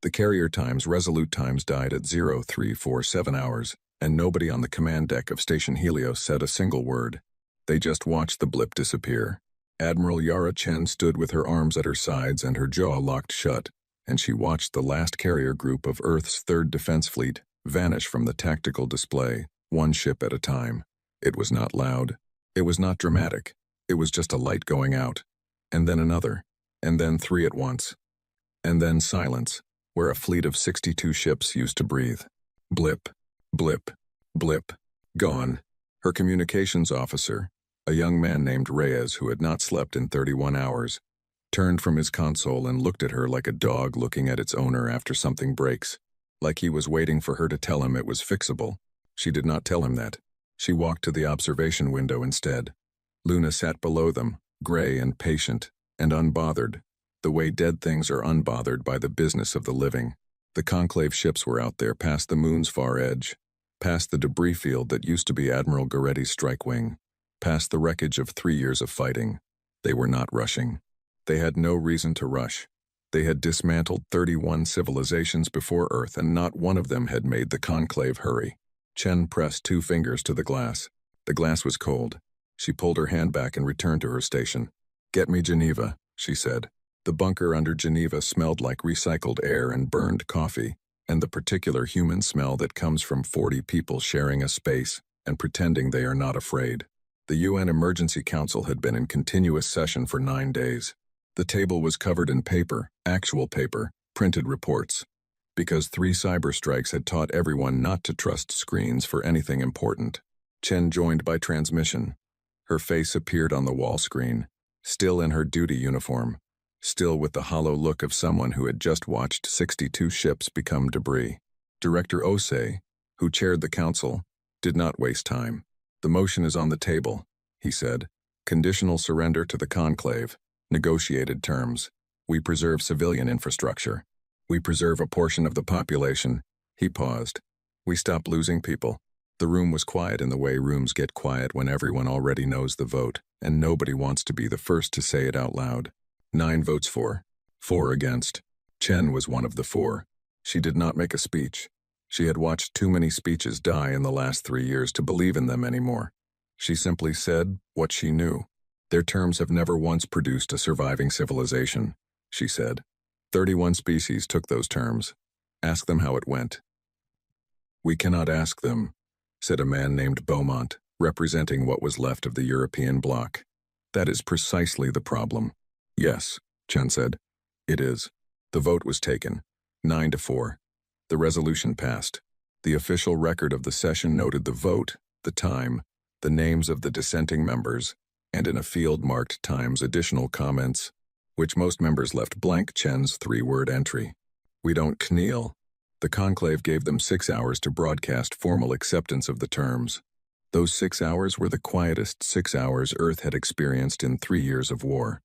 The carrier times Resolute times died at 0347 hours, and nobody on the command deck of Station Helios said a single word. They just watched the blip disappear. Admiral Yara Chen stood with her arms at her sides and her jaw locked shut, and she watched the last carrier group of Earth's 3rd Defense Fleet vanish from the tactical display, one ship at a time. It was not loud. It was not dramatic. It was just a light going out. And then another. And then 3 at once. And then silence, where a fleet of 62 ships used to breathe. Blip, blip, blip. Gone. Her communications officer, a young man named Reyes who had not slept in 31 hours, turned from his console and looked at her like a dog looking at its owner after something breaks, like he was waiting for her to tell him it was fixable. She did not tell him that. She walked to the observation window instead. Luna sat below them, gray and patient, and unbothered, the way dead things are unbothered by the business of the living. The conclave ships were out there past the moon's far edge, past the debris field that used to be Admiral Goretti's strike wing, past the wreckage of 3 years of fighting. They were not rushing. They had no reason to rush. They had dismantled 31 civilizations before Earth, and not one of them had made the conclave hurry. Chen pressed 2 fingers to the glass. The glass was cold. She pulled her hand back and returned to her station. "Get me Geneva," she said. The bunker under Geneva smelled like recycled air and burned coffee, and the particular human smell that comes from 40 people sharing a space and pretending they are not afraid. The UN Emergency Council had been in continuous session for 9 days. The table was covered in paper, actual paper, printed reports. Because 3 cyber strikes had taught everyone not to trust screens for anything important. Chen joined by transmission. Her face appeared on the wall screen, still in her duty uniform, still with the hollow look of someone who had just watched 62 ships become debris. Director Osei, who chaired the council, did not waste time. "The motion is on the table," he said. "Conditional surrender to the conclave, negotiated terms. We preserve civilian infrastructure. We preserve a portion of the population." He paused. "We stop losing people." The room was quiet in the way rooms get quiet when everyone already knows the vote, and nobody wants to be the first to say it out loud. 9 votes for, 4 against. Chen was one of the 4. She did not make a speech. She had watched too many speeches die in the last 3 years to believe in them anymore. She simply said what she knew. "Their terms have never once produced a surviving civilization," she said. 31 species took those terms. Ask them how it went." "We cannot ask them," said a man named Beaumont, representing what was left of the European bloc. "That is precisely the problem." "Yes," Chen said. "It is." The vote was taken, 9-4. The resolution passed. The official record of the session noted the vote, the time, the names of the dissenting members, and in a field marked Times additional comments, which most members left blank. Chen's 3-word entry: "We don't kneel." The conclave gave them 6 hours to broadcast formal acceptance of the terms. Those 6 hours were the quietest 6 hours Earth had experienced in 3 years of war.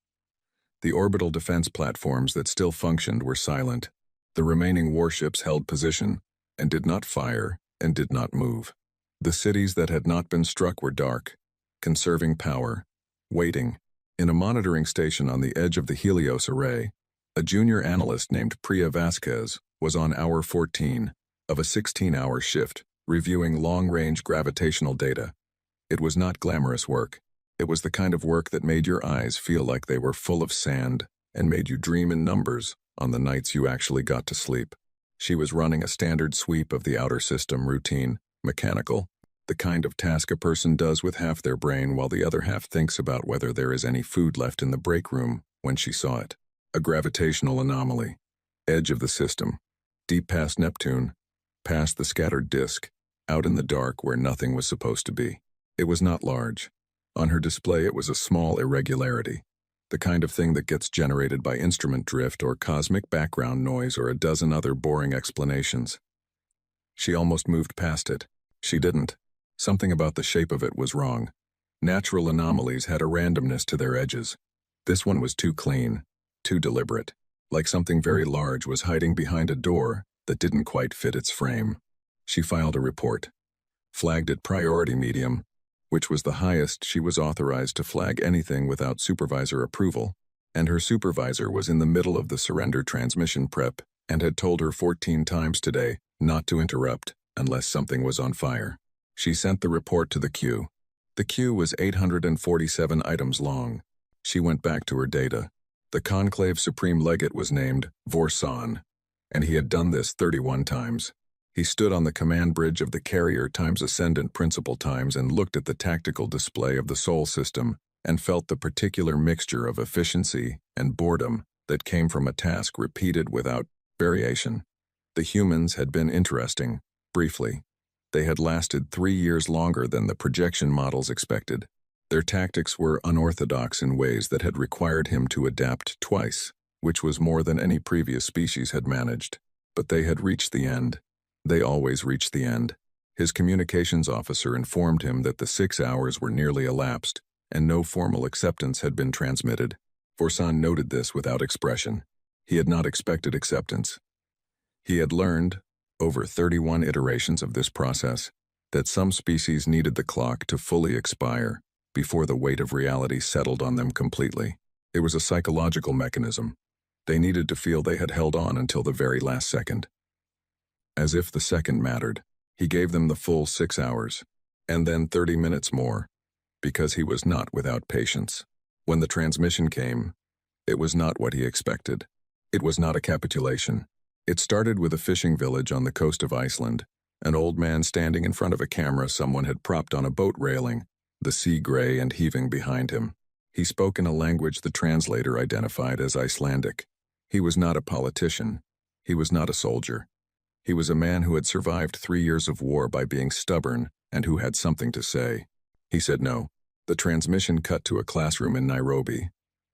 The orbital defense platforms that still functioned were silent. The remaining warships held position and did not fire and did not move. The cities that had not been struck were dark, conserving power, waiting. In a monitoring station on the edge of the Helios array, a junior analyst named Priya Vasquez was on hour 14 of a 16-hour shift, reviewing long-range gravitational data. It was not glamorous work. It was the kind of work that made your eyes feel like they were full of sand and made you dream in numbers on the nights you actually got to sleep. She was running a standard sweep of the outer system, routine, mechanical, the kind of task a person does with half their brain while the other half thinks about whether there is any food left in the break room when she saw it. A gravitational anomaly. Edge of the system. Deep past Neptune. Past the scattered disk. Out in the dark where nothing was supposed to be. It was not large. On her display it was a small irregularity. The kind of thing that gets generated by instrument drift or cosmic background noise or a dozen other boring explanations. She almost moved past it. She didn't. Something about the shape of it was wrong. Natural anomalies had a randomness to their edges. This one was too clean, too deliberate, like something very large was hiding behind a door that didn't quite fit its frame. She filed a report, flagged it priority medium, which was the highest she was authorized to flag anything without supervisor approval, and her supervisor was in the middle of the surrender transmission prep and had told her 14 times today not to interrupt unless something was on fire. She sent the report to the queue. The queue was 847 items long. She went back to her data. The Conclave Supreme Legate was named Vorsan, and he had done this 31 times. He stood on the command bridge of the carrier times Ascendant Principal times and looked at the tactical display of the Sol system and felt the particular mixture of efficiency and boredom that came from a task repeated without variation. The humans had been interesting, briefly. They had lasted 3 years longer than the projection models expected. Their tactics were unorthodox in ways that had required him to adapt twice, which was more than any previous species had managed. But they had reached the end. They always reached the end. His communications officer informed him that the 6 hours were nearly elapsed, and no formal acceptance had been transmitted. Vorsan noted this without expression. He had not expected acceptance. He had learned, over 31 iterations of this process, that some species needed the clock to fully expire before the weight of reality settled on them completely. It was a psychological mechanism. They needed to feel they had held on until the very last second. As if the second mattered, he gave them the full 6 hours, and then 30 minutes more, because he was not without patience. When the transmission came, it was not what he expected. It was not a capitulation. It started with a fishing village on the coast of Iceland, an old man standing in front of a camera someone had propped on a boat railing, the sea gray and heaving behind him. He spoke in a language the translator identified as Icelandic. He was not a politician. He was not a soldier. He was a man who had survived 3 years of war by being stubborn and who had something to say. He said no. The transmission cut to a classroom in Nairobi.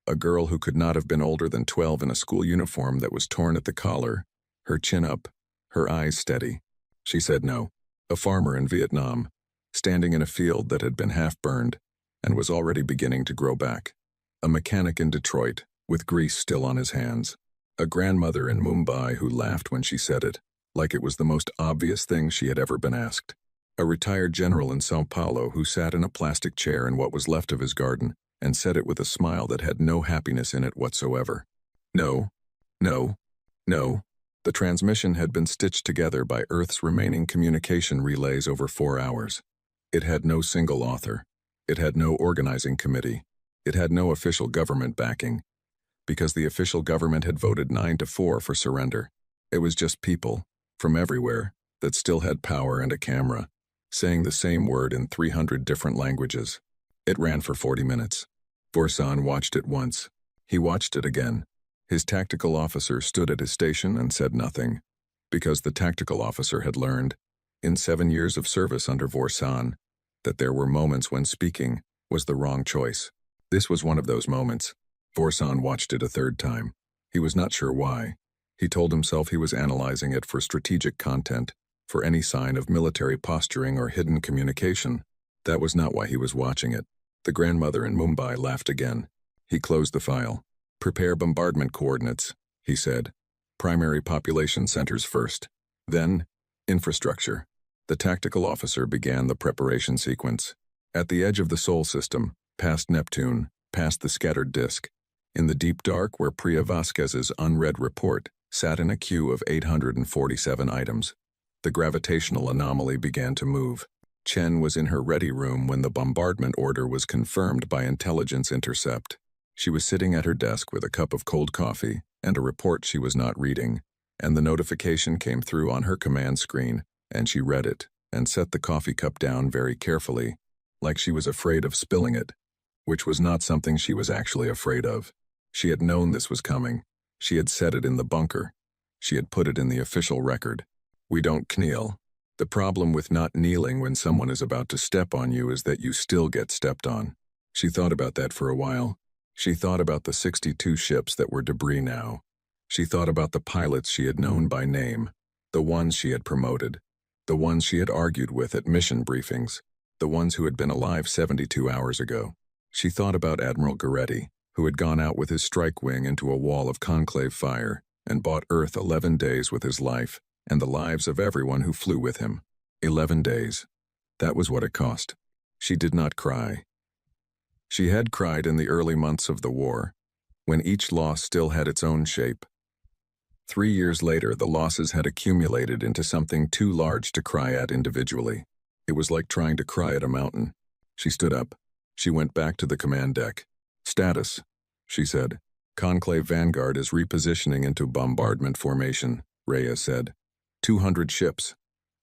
A girl who could not have been older than 12 in a school uniform that was torn at the collar, her chin up, her eyes steady. She said no. A farmer in Vietnam, standing in a field that had been half burned and was already beginning to grow back. A mechanic in Detroit, with grease still on his hands. A grandmother in Mumbai who laughed when she said it, like it was the most obvious thing she had ever been asked. A retired general in Sao Paulo who sat in a plastic chair in what was left of his garden and said it with a smile that had no happiness in it whatsoever. No, no, no. The transmission had been stitched together by Earth's remaining communication relays over 4 hours. It had no single author. It had no organizing committee. It had no official government backing, because the official government had voted 9-4 for surrender. It was just people, from everywhere, that still had power and a camera, saying the same word in 300 different languages. It ran for 40 minutes. Vorsan watched it once. He watched it again. His tactical officer stood at his station and said nothing, because the tactical officer had learned, in 7 years of service under Vorsan, that there were moments when speaking was the wrong choice. This was one of those moments. Vorsan watched it a third time. He was not sure why. He told himself he was analyzing it for strategic content, for any sign of military posturing or hidden communication. That was not why he was watching it. The grandmother in Mumbai laughed again. He closed the file. Prepare bombardment coordinates, he said. Primary population centers first. Then, infrastructure. The tactical officer began the preparation sequence. At the edge of the Sol system, past Neptune, past the scattered disk, in the deep dark where Priya Vasquez's unread report sat in a queue of 847 items. The gravitational anomaly began to move. Chen was in her ready room when the bombardment order was confirmed by intelligence intercept. She was sitting at her desk with a cup of cold coffee and a report she was not reading, and the notification came through on her command screen, and she read it and set the coffee cup down very carefully, like she was afraid of spilling it, which was not something she was actually afraid of. She had known this was coming. She had said it in the bunker. She had put it in the official record. We don't kneel. The problem with not kneeling when someone is about to step on you is that you still get stepped on. She thought about that for a while. She thought about the 62 ships that were debris now. She thought about the pilots she had known by name, the ones she had promoted, the ones she had argued with at mission briefings, the ones who had been alive 72 hours ago. She thought about Admiral Goretti, who had gone out with his strike wing into a wall of conclave fire and bought Earth 11 days with his life and the lives of everyone who flew with him. 11 days. That was what it cost. She did not cry. She had cried in the early months of the war, when each loss still had its own shape. 3 years later, the losses had accumulated into something too large to cry at individually. It was like trying to cry at a mountain. She stood up. She went back to the command deck. "Status," she said. "Conclave Vanguard is repositioning into bombardment formation," Reyes said. 200 ships.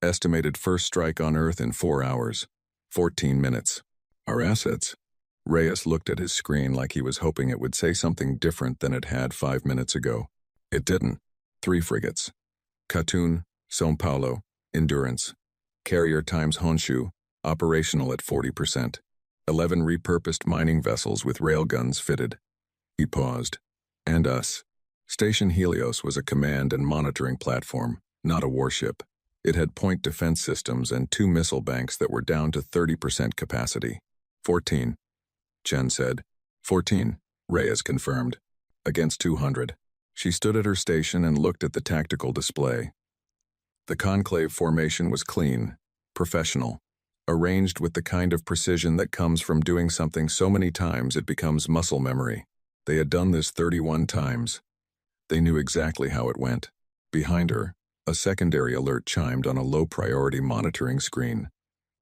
Estimated first strike on Earth in 4 hours. 14 minutes. "Our assets?" Reyes looked at his screen like he was hoping it would say something different than it had 5 minutes ago. It didn't. 3 frigates. Katun, São Paulo, Endurance. Carrier times Honshu, operational at 40%. 11 repurposed mining vessels with railguns fitted. He paused. "And us." Station Helios was a command and monitoring platform, not a warship. It had point defense systems and 2 missile banks that were down to 30% capacity. 14. Chen said. 14, Reyes confirmed. Against 200. She stood at her station and looked at the tactical display. The conclave formation was clean, professional, arranged with the kind of precision that comes from doing something so many times it becomes muscle memory. They had done this 31 times. They knew exactly how it went. Behind her, a secondary alert chimed on a low-priority monitoring screen.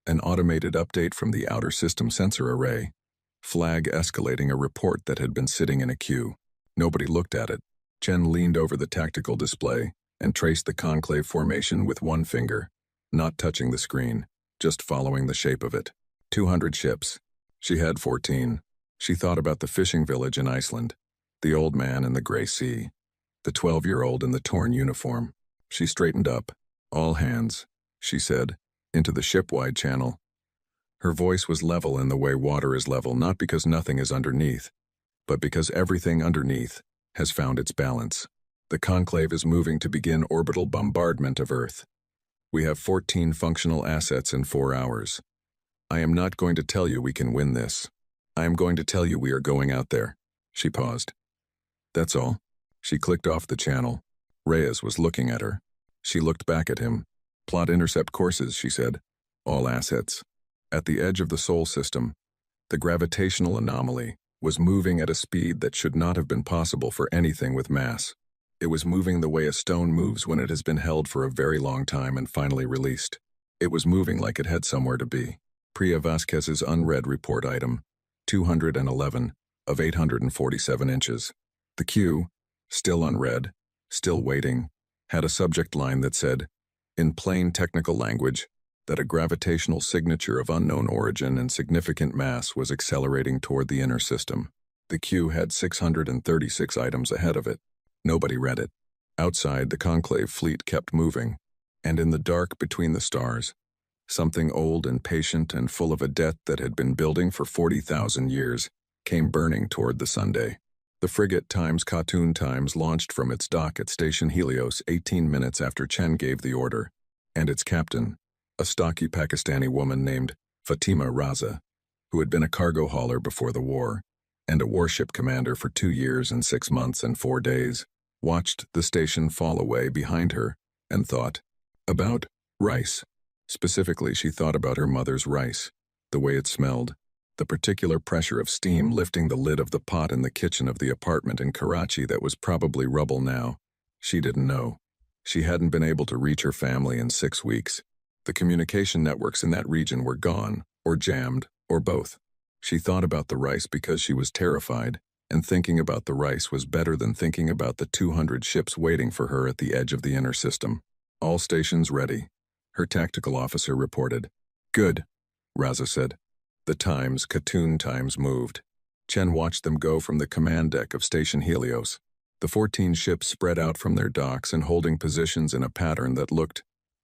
An automated update from the outer system sensor array. Flag escalating a report that had been sitting in a queue. Nobody looked at it. Chen leaned over the tactical display and traced the conclave formation with one finger, not touching the screen, just following the shape of it. 200 ships. She had 14. She thought about the fishing village in Iceland, the old man in the gray sea, the 12-year-old in the torn uniform. She straightened up. "All hands," she said, into the ship-wide channel. Her voice was level in the way water is level, not because nothing is underneath, but because everything underneath has found its balance. The conclave is moving to begin orbital bombardment of Earth. We have 14 functional assets in 4 hours. I am not going to tell you we can win this. I am going to tell you we are going out there." She paused. "That's all." She clicked off the channel. Reyes was looking at her. She looked back at him. "Plot intercept courses," she said. "All assets." At the edge of the Sol system, the gravitational anomaly was moving at a speed that should not have been possible for anything with mass. It was moving the way a stone moves when it has been held for a very long time and finally released. It was moving like it had somewhere to be. Priya Vasquez's unread report item, 211 of 847 inches. The queue, still unread, still waiting, had a subject line that said, in plain technical language, that a gravitational signature of unknown origin and significant mass was accelerating toward the inner system. The queue had 636 items ahead of it. Nobody read it. Outside, the conclave fleet kept moving, and in the dark between the stars, something old and patient and full of a debt that had been building for 40,000 years came burning toward the Sunday. The frigate times Katun times launched from its dock at Station Helios 18 minutes after Chen gave the order, and its captain, a stocky Pakistani woman named Fatima Raza, who had been a cargo hauler before the war, and a warship commander for 2 years and 6 months and 4 days, watched the station fall away behind her and thought about rice. Specifically, she thought about her mother's rice, the way it smelled, the particular pressure of steam lifting the lid of the pot in the kitchen of the apartment in Karachi that was probably rubble now. She didn't know. She hadn't been able to reach her family in 6 weeks. The communication networks in that region were gone, or jammed, or both. She thought about the rice because she was terrified, and thinking about the rice was better than thinking about the 200 ships waiting for her at the edge of the inner system. "All stations ready," her tactical officer reported. "Good," Raza said. The times, Katun times, moved. Chen watched them go from the command deck of Station Helios. The 14 ships spread out from their docks and holding positions in a pattern that looked,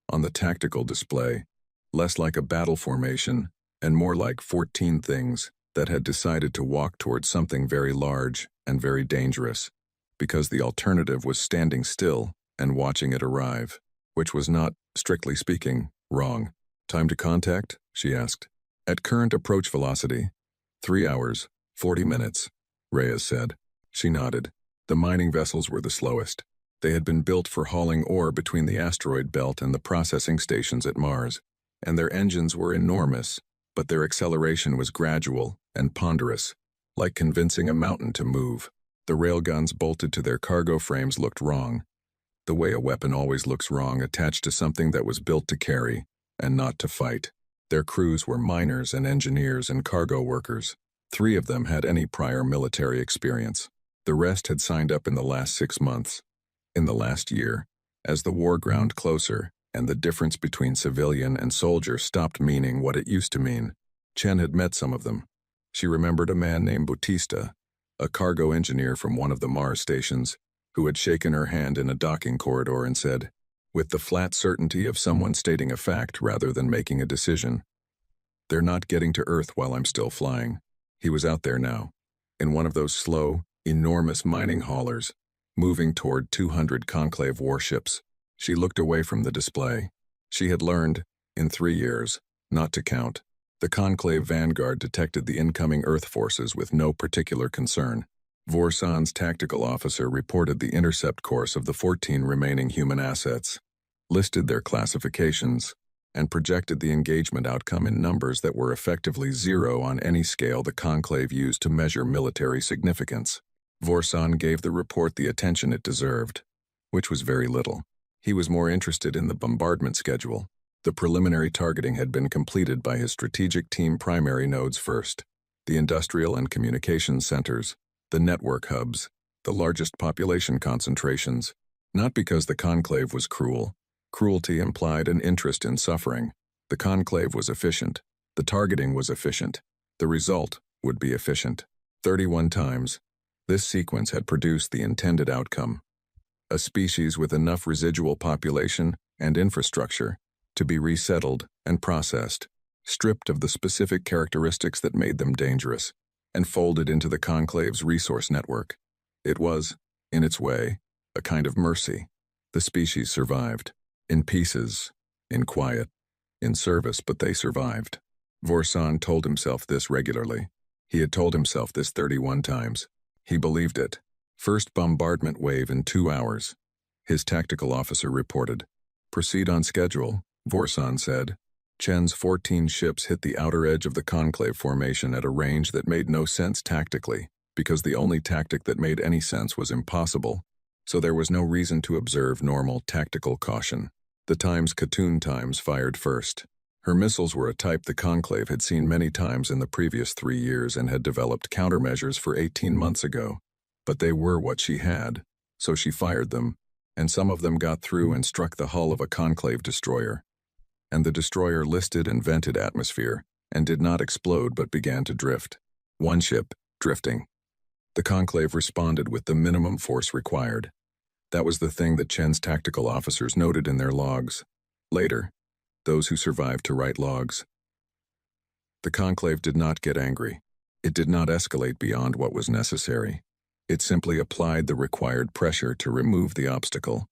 on the tactical display, less like a battle formation and more like 14 things that had decided to walk towards something very large and very dangerous, because the alternative was standing still and watching it arrive, which was not, strictly speaking, wrong. "Time to contact?" she asked. "At current approach velocity, 3 hours, 40 minutes, Reyes said. She nodded. The mining vessels were the slowest. They had been built for hauling ore between the asteroid belt and the processing stations at Mars, and their engines were enormous, but their acceleration was gradual and ponderous, like convincing a mountain to move. The railguns bolted to their cargo frames looked wrong. the way a weapon always looks wrong attached to something that was built to carry, and not to fight. Their crews were miners and engineers and cargo workers. 3 of them had any prior military experience. The rest had signed up in the last 6 months. In the last year, as the war ground closer, and the difference between civilian and soldier stopped meaning what it used to mean, Chen had met some of them. She remembered a man named Bautista, a cargo engineer from one of the Mars stations, who had shaken her hand in a docking corridor and said, with the flat certainty of someone stating a fact rather than making a decision, "They're not getting to Earth while I'm still flying." He was out there now, in one of those slow, enormous mining haulers, moving toward 200 Conclave warships. She looked away from the display. She had learned, in 3 years, not to count. The Conclave Vanguard detected the incoming Earth forces with no particular concern. Vorsan's tactical officer reported the intercept course of the 14 remaining human assets, listed their classifications, and projected the engagement outcome in numbers that were effectively 0 on any scale the Conclave used to measure military significance. Vorsan gave the report the attention it deserved, which was very little. He was more interested in the bombardment schedule. The preliminary targeting had been completed by his strategic team primary nodes first, the industrial and communications centers, the network hubs, the largest population concentrations, not because the Conclave was cruel. Cruelty implied an interest in suffering. The Conclave was efficient. The targeting was efficient. The result would be efficient. 31 times, this sequence had produced the intended outcome. A species with enough residual population and infrastructure to be resettled and processed, stripped of the specific characteristics that made them dangerous, and folded into the Conclave's resource network. It was, in its way, a kind of mercy. The species survived. In pieces, in quiet, in service, but they survived. Vorsan told himself this regularly. He had told himself this 31 times. He believed it. First bombardment wave in 2 hours. His tactical officer reported. Proceed on schedule, Vorsan said. Chen's 14 ships hit the outer edge of the Conclave formation at a range that made no sense tactically, because the only tactic that made any sense was impossible, so there was no reason to observe normal tactical caution. The Khatoon Times fired first. Her missiles were a type the Conclave had seen many times in the previous 3 years and had developed countermeasures for 18 months ago. But they were what she had, so she fired them, and some of them got through and struck the hull of a Conclave destroyer. And the destroyer listed and vented atmosphere, and did not explode but began to drift. One ship, drifting. The Conclave responded with the minimum force required. That was the thing that Chen's tactical officers noted in their logs. Later, those who survived to write logs. The Conclave did not get angry. It did not escalate beyond what was necessary. It simply applied the required pressure to remove the obstacle,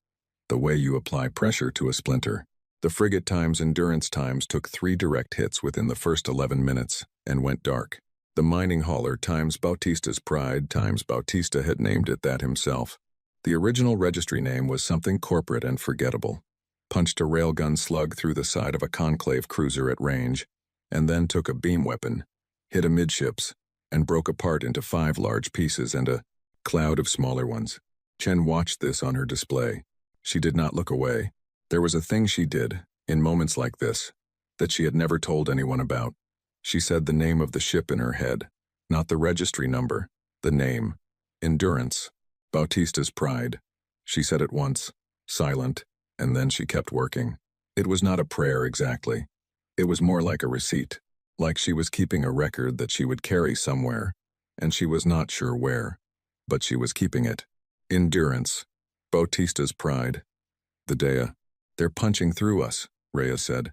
the way you apply pressure to a splinter. The frigate Times Endurance Times took 3 direct hits within the first 11 minutes and went dark. The mining hauler Times Bautista's Pride Times Bautista had named it that himself. The original registry name was something corporate and forgettable. Punched a railgun slug through the side of a Conclave cruiser at range, and then took a beam weapon, hit amidships, and broke apart into 5 large pieces and a cloud of smaller ones. Chen watched this on her display. She did not look away. There was a thing she did, in moments like this, that she had never told anyone about. She said the name of the ship in her head, not the registry number, the name. Endurance. Bautista's Pride. She said it once, silent, and then she kept working. It was not a prayer exactly. It was more like a receipt, like she was keeping a record that she would carry somewhere, and she was not sure where, but she was keeping it. Endurance. Bautista's Pride. The Dea. They're punching through us, Rhea said.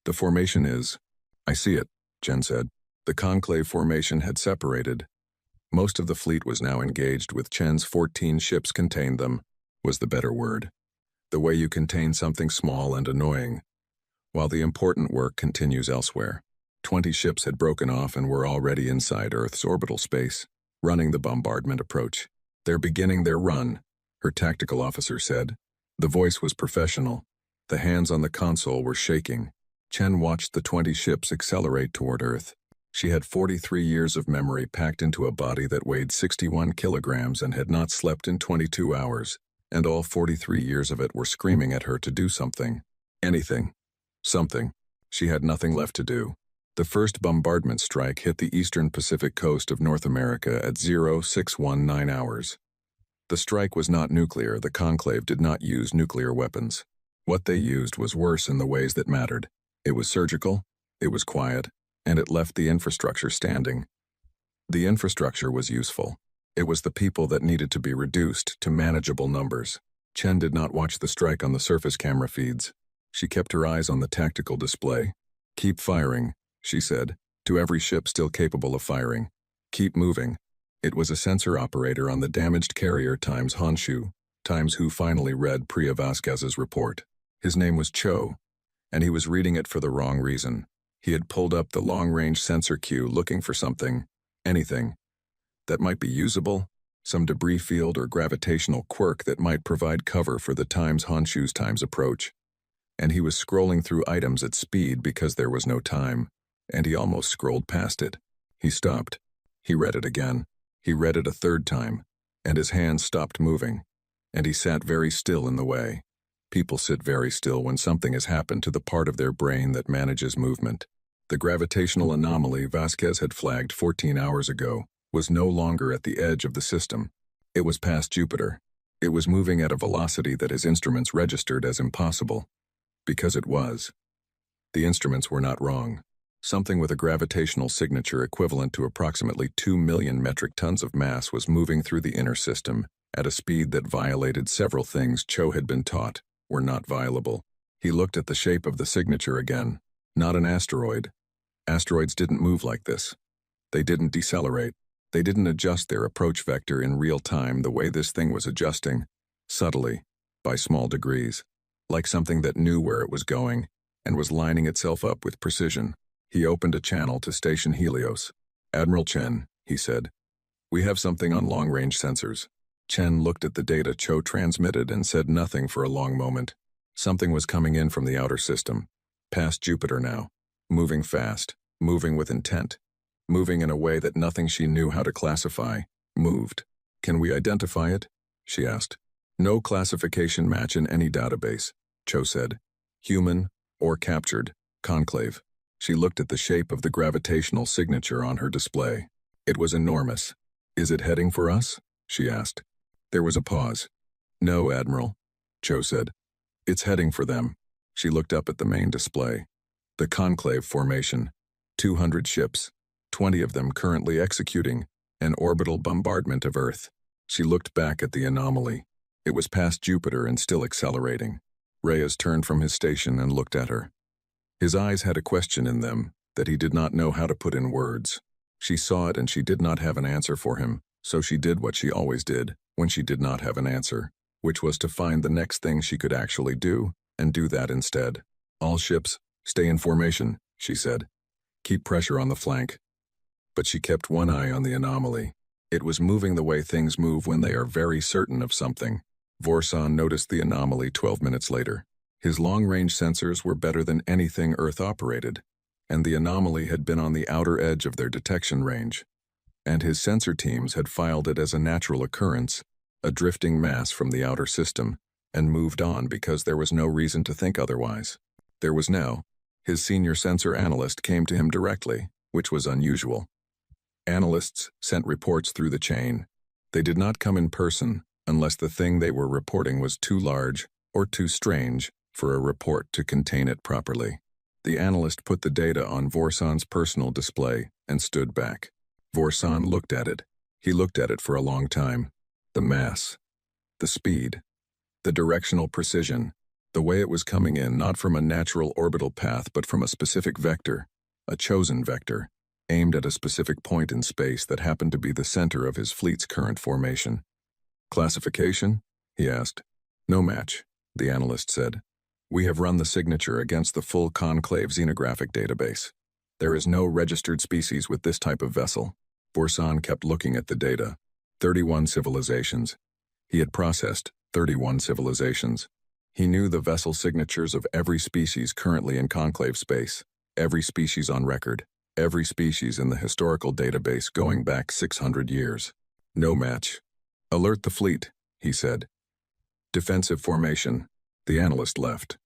The formation is. I see it, Chen said. The Conclave formation had separated. Most of the fleet was now engaged with Chen's 14 ships contained them, was the better word. The way you contain something small and annoying, while the important work continues elsewhere. 20 ships had broken off and were already inside Earth's orbital space, running the bombardment approach. They're beginning their run, her tactical officer said. The voice was professional. The hands on the console were shaking. Chen watched the 20 ships accelerate toward Earth. She had 43 years of memory packed into a body that weighed 61 kilograms and had not slept in 22 hours, and all 43 years of it were screaming at her to do something. Anything. Something. She had nothing left to do. The first bombardment strike hit the eastern Pacific coast of North America at 0619 hours. The strike was not nuclear. The Conclave did not use nuclear weapons. What they used was worse in the ways that mattered. It was surgical, it was quiet, and it left the infrastructure standing. The infrastructure was useful. It was the people that needed to be reduced to manageable numbers. Chen did not watch the strike on the surface camera feeds. She kept her eyes on the tactical display. "Keep firing," she said, to every ship still capable of firing. "Keep moving." It was a sensor operator on the damaged carrier times Honshu, times who finally read Priya Vasquez's report. His name was Cho, and he was reading it for the wrong reason. He had pulled up the long-range sensor queue looking for something, anything, that might be usable, some debris field or gravitational quirk that might provide cover for the times Honshu's times approach. And he was scrolling through items at speed because there was no time, and he almost scrolled past it. He stopped. He read it again. He read it a third time, and his hands stopped moving, and he sat very still in the way. People sit very still when something has happened to the part of their brain that manages movement. The gravitational anomaly Vasquez had flagged 14 hours ago was no longer at the edge of the system. It was past Jupiter. It was moving at a velocity that his instruments registered as impossible. Because it was. The instruments were not wrong. Something with a gravitational signature equivalent to approximately 2 million metric tons of mass was moving through the inner system at a speed that violated several things Cho had been taught were not violable. He looked at the shape of the signature again. Not an asteroid. Asteroids didn't move like this. They didn't decelerate. They didn't adjust their approach vector in real time the way this thing was adjusting, subtly, by small degrees, like something that knew where it was going and was lining itself up with precision. He opened a channel to Station Helios. "Admiral Chen," he said, "we have something on long-range sensors." Chen looked at the data Cho transmitted and said nothing for a long moment. Something was coming in from the outer system, past Jupiter now, moving fast, moving with intent, moving in a way that nothing she knew how to classify moved. "Can we identify it?" she asked. "No classification match in any database," Cho said. "Human or captured, Conclave." She looked at the shape of the gravitational signature on her display. It was enormous. "Is it heading for us?" she asked. There was a pause. "No, Admiral," Cho said. "It's heading for them." She looked up at the main display. The Conclave formation. 200 ships, 20 of them currently executing an orbital bombardment of Earth. She looked back at the anomaly. It was past Jupiter and still accelerating. Reyes turned from his station and looked at her. His eyes had a question in them that he did not know how to put in words. She saw it and she did not have an answer for him, so she did what she always did when she did not have an answer, which was to find the next thing she could actually do, and do that instead. "All ships, stay in formation," she said. "Keep pressure on the flank." But she kept one eye on the anomaly. It was moving the way things move when they are very certain of something. Vorsan noticed the anomaly 12 minutes later. His long-range sensors were better than anything Earth operated, and the anomaly had been on the outer edge of their detection range. And his sensor teams had filed it as a natural occurrence, a drifting mass from the outer system, and moved on because there was no reason to think otherwise. There was now. His senior sensor analyst came to him directly, which was unusual. Analysts sent reports through the chain. They did not come in person unless the thing they were reporting was too large or too strange for a report to contain it properly. The analyst put the data on Vorsan's personal display and stood back. Vorsan looked at it. He looked at it for a long time. The mass, the speed, the directional precision, the way it was coming in not from a natural orbital path but from a specific vector, a chosen vector, aimed at a specific point in space that happened to be the center of his fleet's current formation. "Classification?" he asked. "No match," the analyst said. "We have run the signature against the full Conclave xenographic database. There is no registered species with this type of vessel." Vorsan kept looking at the data. 31 civilizations. He had processed 31 civilizations. He knew the vessel signatures of every species currently in Conclave space, every species on record, every species in the historical database going back 600 years. "No match." "Alert the fleet," he said. Defensive formation. The analyst left.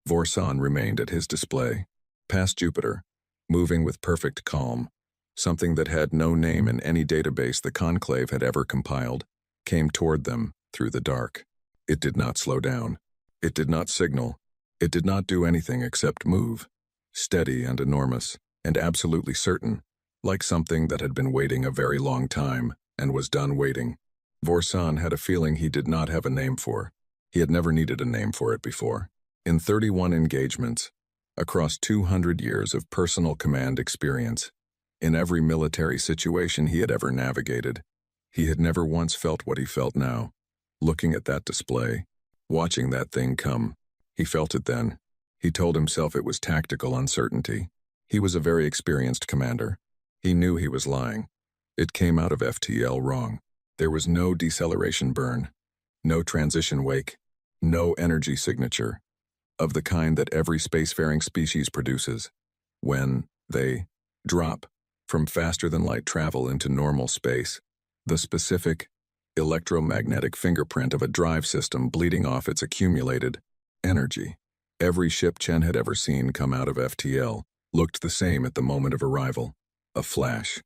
Vorsan remained at his display. Past Jupiter, moving with perfect calm. Something that had no name in any database the Conclave had ever compiled, came toward them through the dark. It did not slow down. It did not signal. It did not do anything except move. Steady and enormous, and absolutely certain, like something that had been waiting a very long time and was done waiting. Vorsan had a feeling he did not have a name for. He had never needed a name for it before. In 31 engagements, across 200 years of personal command experience, in every military situation he had ever navigated, he had never once felt what he felt now. Looking at that display, watching that thing come, he felt it then. He told himself it was tactical uncertainty. He was a very experienced commander. He knew he was lying. It came out of FTL wrong. There was no deceleration burn, no transition wake, no energy signature, of the kind that every spacefaring species produces when they drop from faster-than-light travel into normal space. The specific, electromagnetic fingerprint of a drive system bleeding off its accumulated energy. Every ship Chen had ever seen come out of FTL looked the same at the moment of arrival. A flash,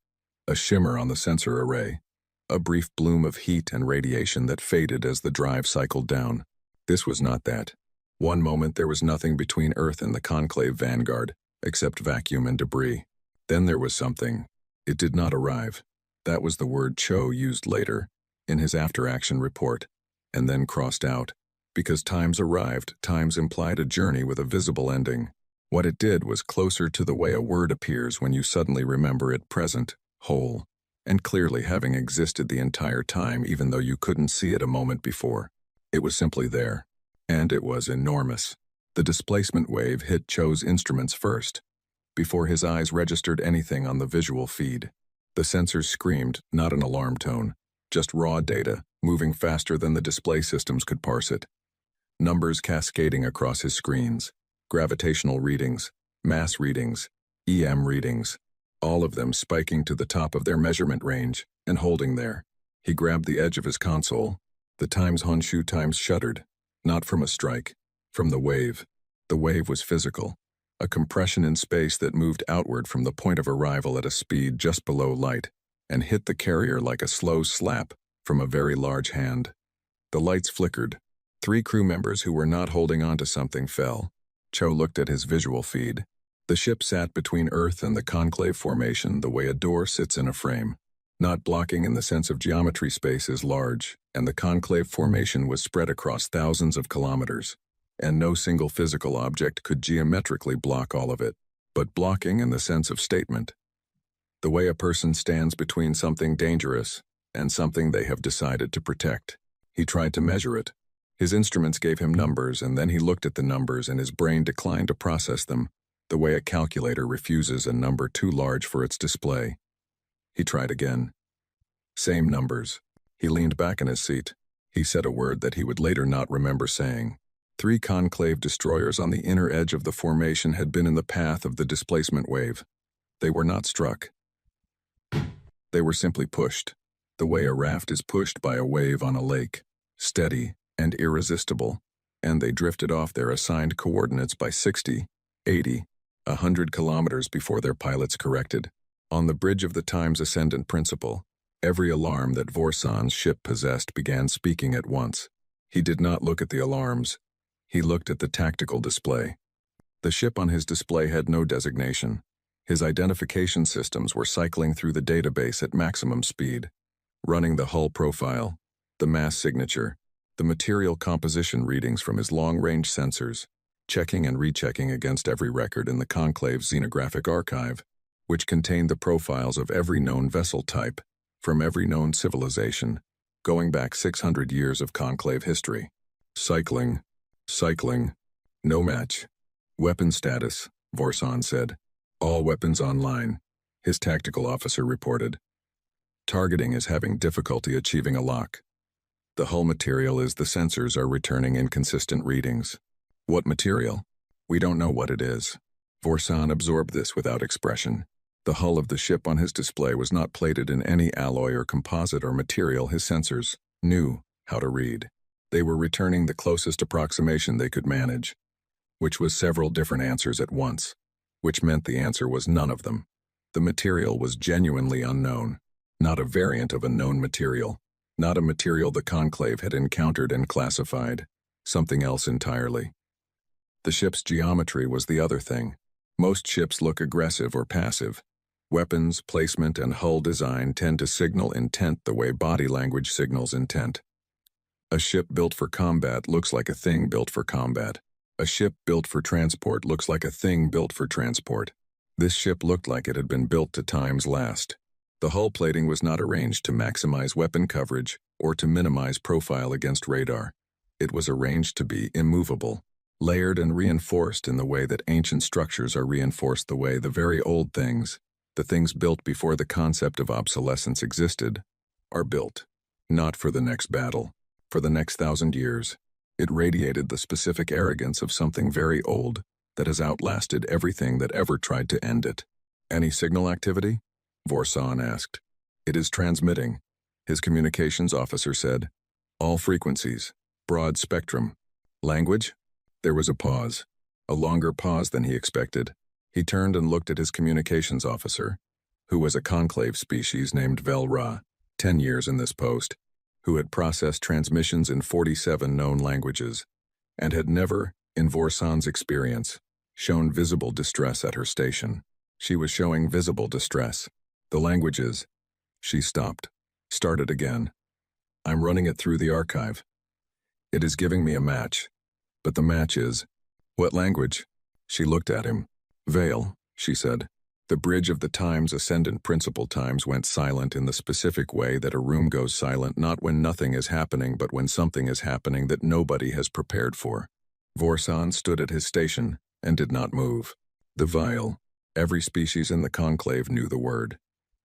a shimmer on the sensor array, a brief bloom of heat and radiation that faded as the drive cycled down. This was not that. One moment there was nothing between Earth and the Conclave vanguard, except vacuum and debris. Then there was something. It did not arrive. That was the word Cho used later, in his after-action report, and then crossed out. Because times arrived, times implied a journey with a visible ending. What it did was closer to the way a word appears when you suddenly remember it present, whole, and clearly having existed the entire time even though you couldn't see it a moment before. It was simply there. And it was enormous. The displacement wave hit Cho's instruments first, before his eyes registered anything on the visual feed. The sensors screamed, not an alarm tone, just raw data, moving faster than the display systems could parse it. Numbers cascading across his screens, gravitational readings, mass readings, EM readings, all of them spiking to the top of their measurement range and holding there. He grabbed the edge of his console. The times Honshu times shuddered, not from a strike, from the wave. The wave was physical, a compression in space that moved outward from the point of arrival at a speed just below light and hit the carrier like a slow slap from a very large hand. The lights flickered. 3 crew members who were not holding on to something fell. Cho looked at his visual feed. The ship sat between Earth and the Conclave formation the way a door sits in a frame. Not blocking in the sense of geometry, space is large, and the Conclave formation was spread across thousands of kilometers, and no single physical object could geometrically block all of it, but blocking in the sense of statement. The way a person stands between something dangerous and something they have decided to protect. He tried to measure it. His instruments gave him numbers, and then he looked at the numbers and his brain declined to process them, the way a calculator refuses a number too large for its display. He tried again. Same numbers. He leaned back in his seat. He said a word that he would later not remember saying. 3 Conclave destroyers on the inner edge of the formation had been in the path of the displacement wave. They were not struck. They were simply pushed, the way a raft is pushed by a wave on a lake, steady and irresistible, and they drifted off their assigned coordinates by 60, 80, 100 kilometers before their pilots corrected. On the bridge of the time's ascendant principle, every alarm that Vorsan's ship possessed began speaking at once. He did not look at the alarms. He looked at the tactical display. The ship on his display had no designation. His identification systems were cycling through the database at maximum speed, running the hull profile, the mass signature, the material composition readings from his long-range sensors, checking and rechecking against every record in the Conclave's xenographic archive, which contained the profiles of every known vessel type, from every known civilization, going back 600 years of Conclave history. Cycling, no match. Weapon status, Vorsan said. All weapons online, his tactical officer reported. Targeting is having difficulty achieving a lock. The hull material is the sensors are returning inconsistent readings. What material? We don't know what it is. Vorsan absorbed this without expression. The hull of the ship on his display was not plated in any alloy or composite or material his sensors knew how to read. They were returning the closest approximation they could manage, which was several different answers at once, which meant the answer was none of them. The material was genuinely unknown, not a variant of a known material, not a material the Conclave had encountered and classified, something else entirely. The ship's geometry was the other thing. Most ships look aggressive or passive. Weapons, placement, and hull design tend to signal intent the way body language signals intent. A ship built for combat looks like a thing built for combat. A ship built for transport looks like a thing built for transport. This ship looked like it had been built to time's last. The hull plating was not arranged to maximize weapon coverage or to minimize profile against radar. It was arranged to be immovable, layered and reinforced in the way that ancient structures are reinforced, the way the very old things, the things built before the concept of obsolescence existed, are built. Not for the next battle, for the next 1,000 years. It radiated the specific arrogance of something very old that has outlasted everything that ever tried to end it. Any signal activity? Vorsan asked. It is transmitting, his communications officer said. All frequencies, broad spectrum. Language? There was a pause, a longer pause than he expected. He turned and looked at his communications officer, who was a conclave species named Vel Ra, 10 years in this post, who had processed transmissions in 47 known languages, and had never, in Vorsan's experience, shown visible distress at her station. She was showing visible distress. The languages. She stopped, started again. I'm running it through the archive. It is giving me a match. But the match is, what language? She looked at him. Veil, she said. The bridge of the time's ascendant principal times went silent in the specific way that a room goes silent not when nothing is happening but when something is happening that nobody has prepared for. Vorsan stood at his station and did not move. The Veil. Every species in the conclave knew the word.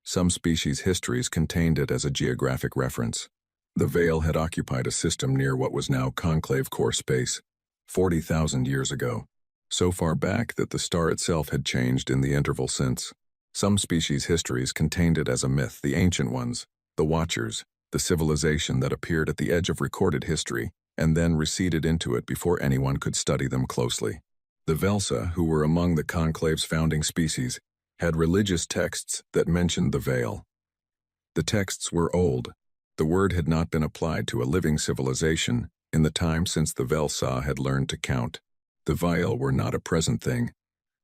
Some species' histories contained it as a geographic reference. The Veil had occupied a system near what was now conclave core space, 40,000 years ago. So far back that the star itself had changed in the interval since. Some species' histories contained it as a myth, the ancient ones, the Watchers, the civilization that appeared at the edge of recorded history, and then receded into it before anyone could study them closely. The Velsa, who were among the conclave's founding species, had religious texts that mentioned the Veil. The texts were old. The word had not been applied to a living civilization in the time since the Velsa had learned to count. The Veil were not a present thing.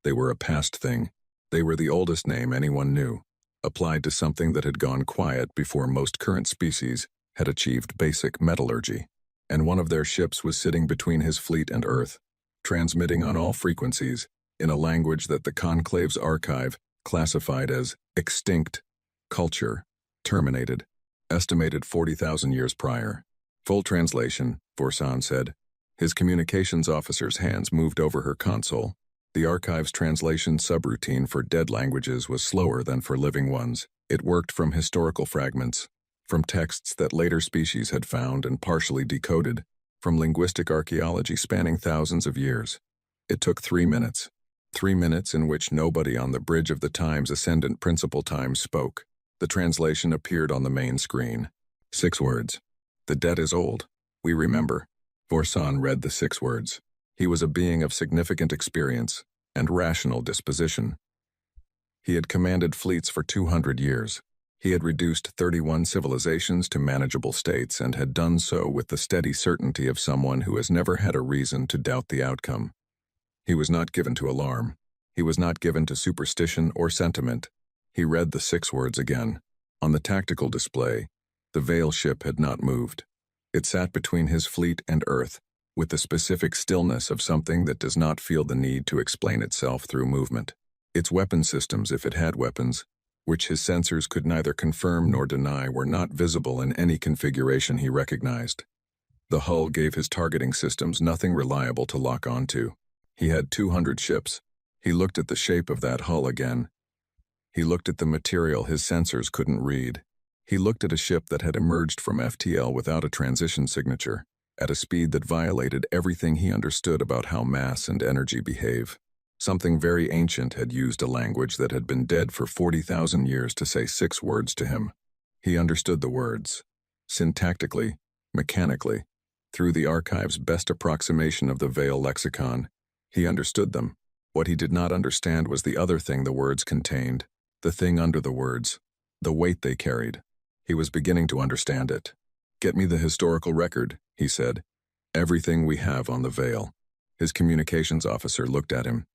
They were a past thing. They were the oldest name anyone knew, applied to something that had gone quiet before most current species had achieved basic metallurgy. And one of their ships was sitting between his fleet and Earth, transmitting on all frequencies in a language that the Conclave's archive classified as extinct, culture, terminated, estimated 40,000 years prior. Full translation, Vorsan said. His communications officer's hands moved over her console. The archive's translation subroutine for dead languages was slower than for living ones. It worked from historical fragments, from texts that later species had found and partially decoded, from linguistic archaeology spanning thousands of years. It took 3 minutes. 3 minutes in which nobody on the bridge of the time's ascendant principal time spoke. The translation appeared on the main screen. 6 words. The dead is old. We remember. Vorsan read the 6 words. He was a being of significant experience and rational disposition. He had commanded fleets for 200 years. He had reduced 31 civilizations to manageable states and had done so with the steady certainty of someone who has never had a reason to doubt the outcome. He was not given to alarm. He was not given to superstition or sentiment. He read the 6 words again. On the tactical display, the Veil ship had not moved. It sat between his fleet and Earth, with the specific stillness of something that does not feel the need to explain itself through movement. Its weapon systems, if it had weapons, which his sensors could neither confirm nor deny, were not visible in any configuration he recognized. The hull gave his targeting systems nothing reliable to lock onto. He had 200 ships. He looked at the shape of that hull again. He looked at the material his sensors couldn't read. He looked at a ship that had emerged from FTL without a transition signature, at a speed that violated everything he understood about how mass and energy behave. Something very ancient had used a language that had been dead for 40,000 years to say 6 words to him. He understood the words. Syntactically, mechanically, Through the archive's best approximation of the Veil lexicon, he understood them. What he did not understand was the other thing the words contained, the thing under the words, the weight they carried. He was beginning to understand it. "Get me the historical record," he said. "Everything we have on the Veil." His communications officer looked at him.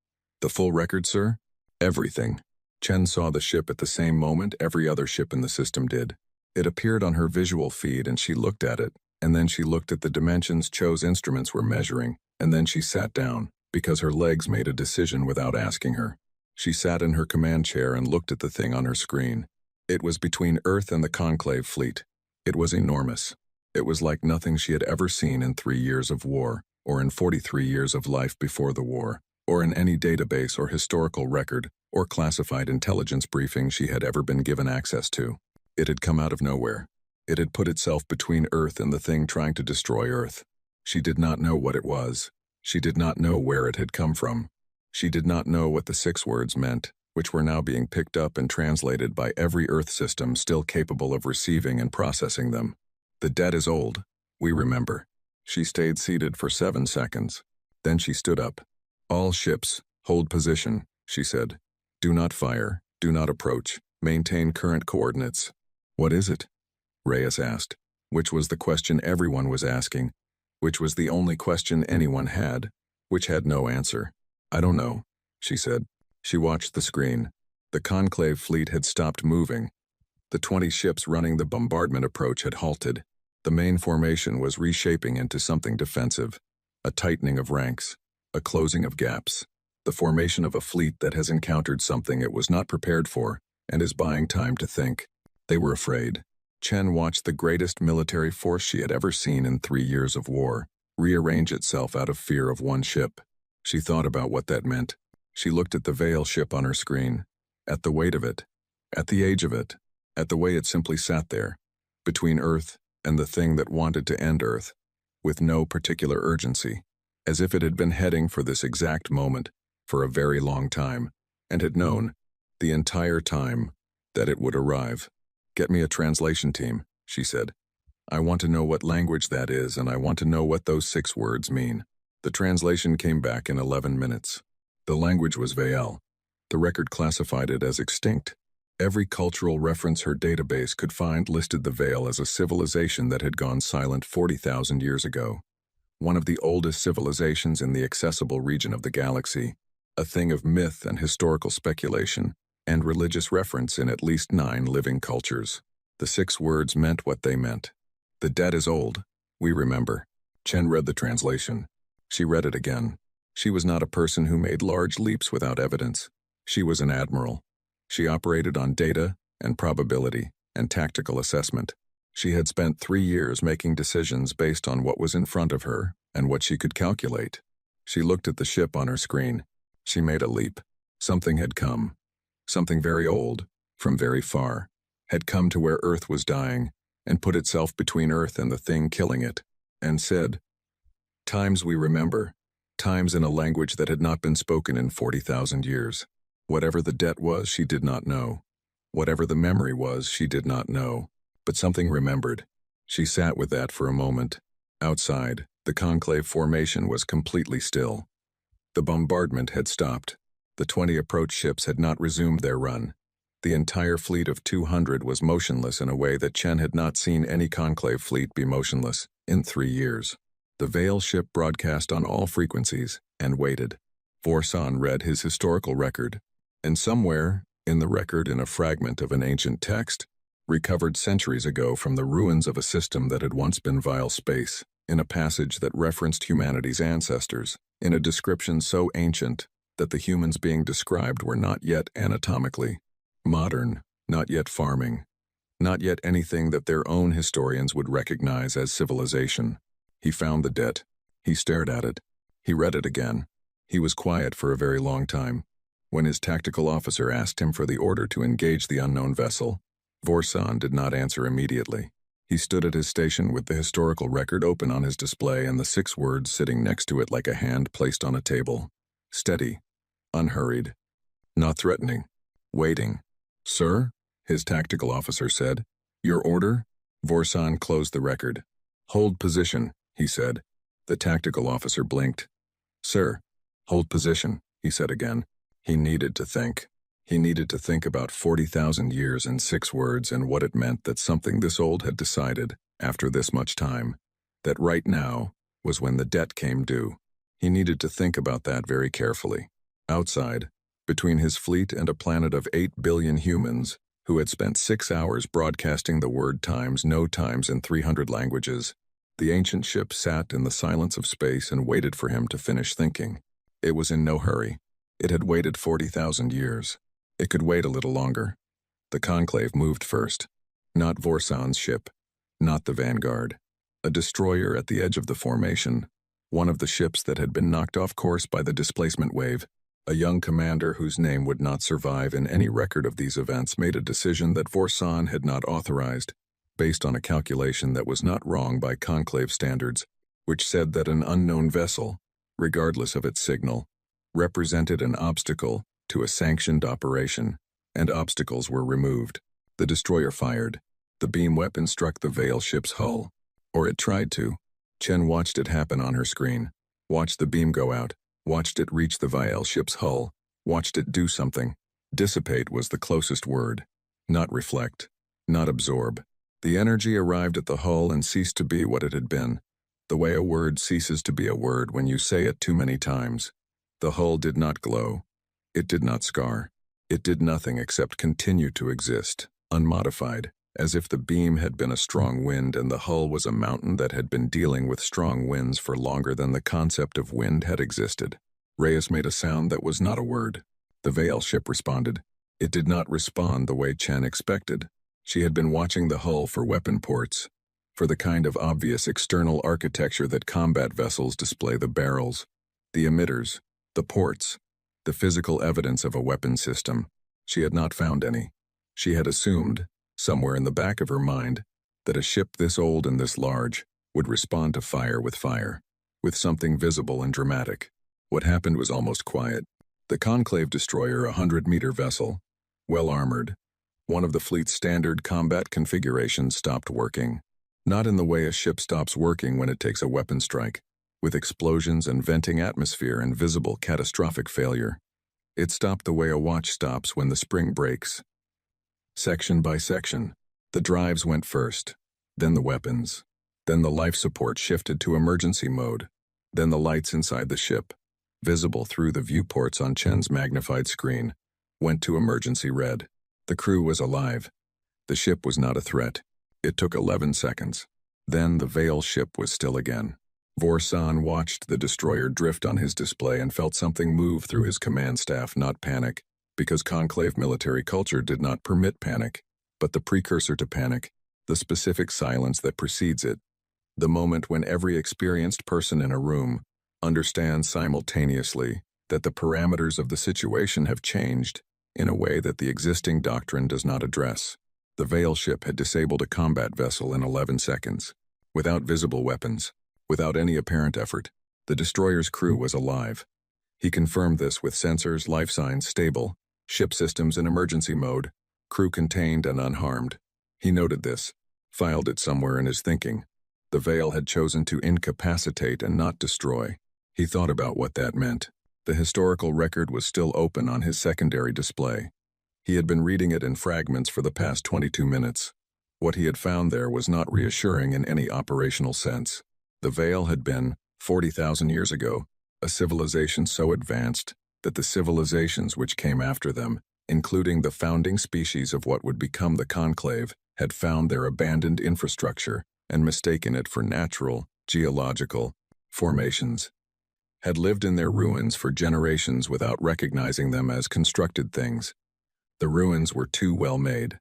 "The full record, sir?" "Everything." Chen saw the ship at the same moment every other ship in the system did. It appeared on her visual feed and she looked at it, and then she looked at the dimensions Cho's instruments were measuring, and then she sat down, because her legs made a decision without asking her. She sat in her command chair and looked at the thing on her screen. It was between Earth and the Conclave fleet. It was enormous. It was like nothing she had ever seen in 3 years of war, or in 43 years of life before the war, or in any database or historical record, or classified intelligence briefing she had ever been given access to. It had come out of nowhere. It had put itself between Earth and the thing trying to destroy Earth. She did not know what it was. She did not know where it had come from. She did not know what the 6 words meant, which were now being picked up and translated by every Earth system still capable of receiving and processing them. "The debt is old. We remember." She stayed seated for 7 seconds. Then she stood up. "All ships, hold position," she said. "Do not fire. Do not approach. Maintain current coordinates." "What is it?" Reyes asked, which was the question everyone was asking, which was the only question anyone had, which had no answer. "I don't know," she said. She watched the screen. The Conclave fleet had stopped moving. The 20 ships running the bombardment approach had halted. The main formation was reshaping into something defensive, a tightening of ranks, a closing of gaps, the formation of a fleet that has encountered something it was not prepared for and is buying time to think. They were afraid. Chen watched the greatest military force she had ever seen in 3 years of war rearrange itself out of fear of one ship. She thought about what that meant. She looked at the Veil ship on her screen, at the weight of it, at the age of it, at the way it simply sat there, between Earth and the thing that wanted to end Earth, with no particular urgency, as if it had been heading for this exact moment for a very long time, and had known, the entire time, that it would arrive. "Get me a translation team," she said. "I want to know what language that is, and I want to know what those 6 words mean." The translation came back in 11 minutes. The language was Veil. The record classified it as extinct. Every cultural reference her database could find listed the Veil as a civilization that had gone silent 40,000 years ago. One of the oldest civilizations in the accessible region of the galaxy, a thing of myth and historical speculation, and religious reference in at least 9 living cultures. The 6 words meant what they meant. "The debt is old. We remember." Chen read the translation. She read it again. She was not a person who made large leaps without evidence. She was an admiral. She operated on data and probability and tactical assessment. She had spent 3 years making decisions based on what was in front of her and what she could calculate. She looked at the ship on her screen. She made a leap. Something had come. Something very old, from very far, had come to where Earth was dying and put itself between Earth and the thing killing it, and said, "Times we remember, times in a language that had not been spoken in 40,000 years. Whatever the debt was, she did not know. Whatever the memory was, she did not know. But something remembered. She sat with that for a moment. Outside, the Conclave formation was completely still. The bombardment had stopped. The 20 approach ships had not resumed their run. The entire fleet of 200 was motionless in a way that Chen had not seen any Conclave fleet be motionless in 3 years. The Veil ship broadcast on all frequencies and waited. Vorsan read his historical record, and somewhere, in the record in a fragment of an ancient text, recovered centuries ago from the ruins of a system that had once been vile space, in a passage that referenced humanity's ancestors, in a description so ancient that the humans being described were not yet anatomically modern, not yet farming, not yet anything that their own historians would recognize as civilization. He found the debt. He stared at it. He read it again. He was quiet for a very long time. When his tactical officer asked him for the order to engage the unknown vessel, Vorsan did not answer immediately. He stood at his station with the historical record open on his display and the 6 words sitting next to it like a hand placed on a table. Steady, unhurried, not threatening, waiting. "Sir," his tactical officer said. "Your order?" Vorsan closed the record. "Hold position," he said. The tactical officer blinked. Sir, hold position, he said again. He needed to think. He needed to think about 40,000 years in 6 words and what it meant that something this old had decided, after this much time, that right now was when the debt came due. He needed to think about that very carefully. Outside, between his fleet and a planet of 8 billion humans, who had spent 6 hours broadcasting the word times no times in 300 languages, the ancient ship sat in the silence of space and waited for him to finish thinking. It was in no hurry. It had waited 40,000 years. It could wait a little longer. The Conclave moved first. Not Vorsan's ship. Not the Vanguard. A destroyer at the edge of the formation. One of the ships that had been knocked off course by the displacement wave. A young commander whose name would not survive in any record of these events made a decision that Vorsan had not authorized, based on a calculation that was not wrong by Conclave standards, which said that an unknown vessel, regardless of its signal, represented an obstacle to a sanctioned operation, and obstacles were removed. The destroyer fired. The beam weapon struck the Veil ship's hull. Or it tried to. Chen watched it happen on her screen. Watched the beam go out. Watched it reach the Veil ship's hull. Watched it do something. Dissipate was the closest word. Not reflect. Not absorb. The energy arrived at the hull and ceased to be what it had been. The way a word ceases to be a word when you say it too many times. The hull did not glow. It did not scar. It did nothing except continue to exist, unmodified, as if the beam had been a strong wind and the hull was a mountain that had been dealing with strong winds for longer than the concept of wind had existed. Reyes made a sound that was not a word. The Veil ship responded. It did not respond the way Chen expected. She had been watching the hull for weapon ports, for the kind of obvious external architecture that combat vessels display: the barrels, the emitters, the ports, the physical evidence of a weapon system. She had not found any. She had assumed, somewhere in the back of her mind, that a ship this old and this large would respond to fire, with something visible and dramatic. What happened was almost quiet. The Conclave destroyer, a 100-meter vessel, well-armored, one of the fleet's standard combat configurations, stopped working. Not in the way a ship stops working when it takes a weapon strike, with explosions and venting atmosphere and visible catastrophic failure. It stopped the way a watch stops when the spring breaks. Section by section, the drives went first, then the weapons, then the life support shifted to emergency mode, then the lights inside the ship, visible through the viewports on Chen's magnified screen, went to emergency red. The crew was alive. The ship was not a threat. It took 11 seconds. Then the Veil ship was still again. Vorsan watched the destroyer drift on his display and felt something move through his command staff: not panic, because Conclave military culture did not permit panic, but the precursor to panic, the specific silence that precedes it, the moment when every experienced person in a room understands simultaneously that the parameters of the situation have changed in a way that the existing doctrine does not address. The Veil ship had disabled a combat vessel in 11 seconds, without visible weapons, without any apparent effort. The destroyer's crew was alive. He confirmed this with sensors, life signs stable, ship systems in emergency mode, crew contained and unharmed. He noted this, filed it somewhere in his thinking. The Veil had chosen to incapacitate and not destroy. He thought about what that meant. The historical record was still open on his secondary display. He had been reading it in fragments for the past 22 minutes. What he had found there was not reassuring in any operational sense. The Veil had been, 40,000 years ago, a civilization so advanced that the civilizations which came after them, including the founding species of what would become the Conclave, had found their abandoned infrastructure and mistaken it for natural, geological formations, had lived in their ruins for generations without recognizing them as constructed things. The ruins were too well made,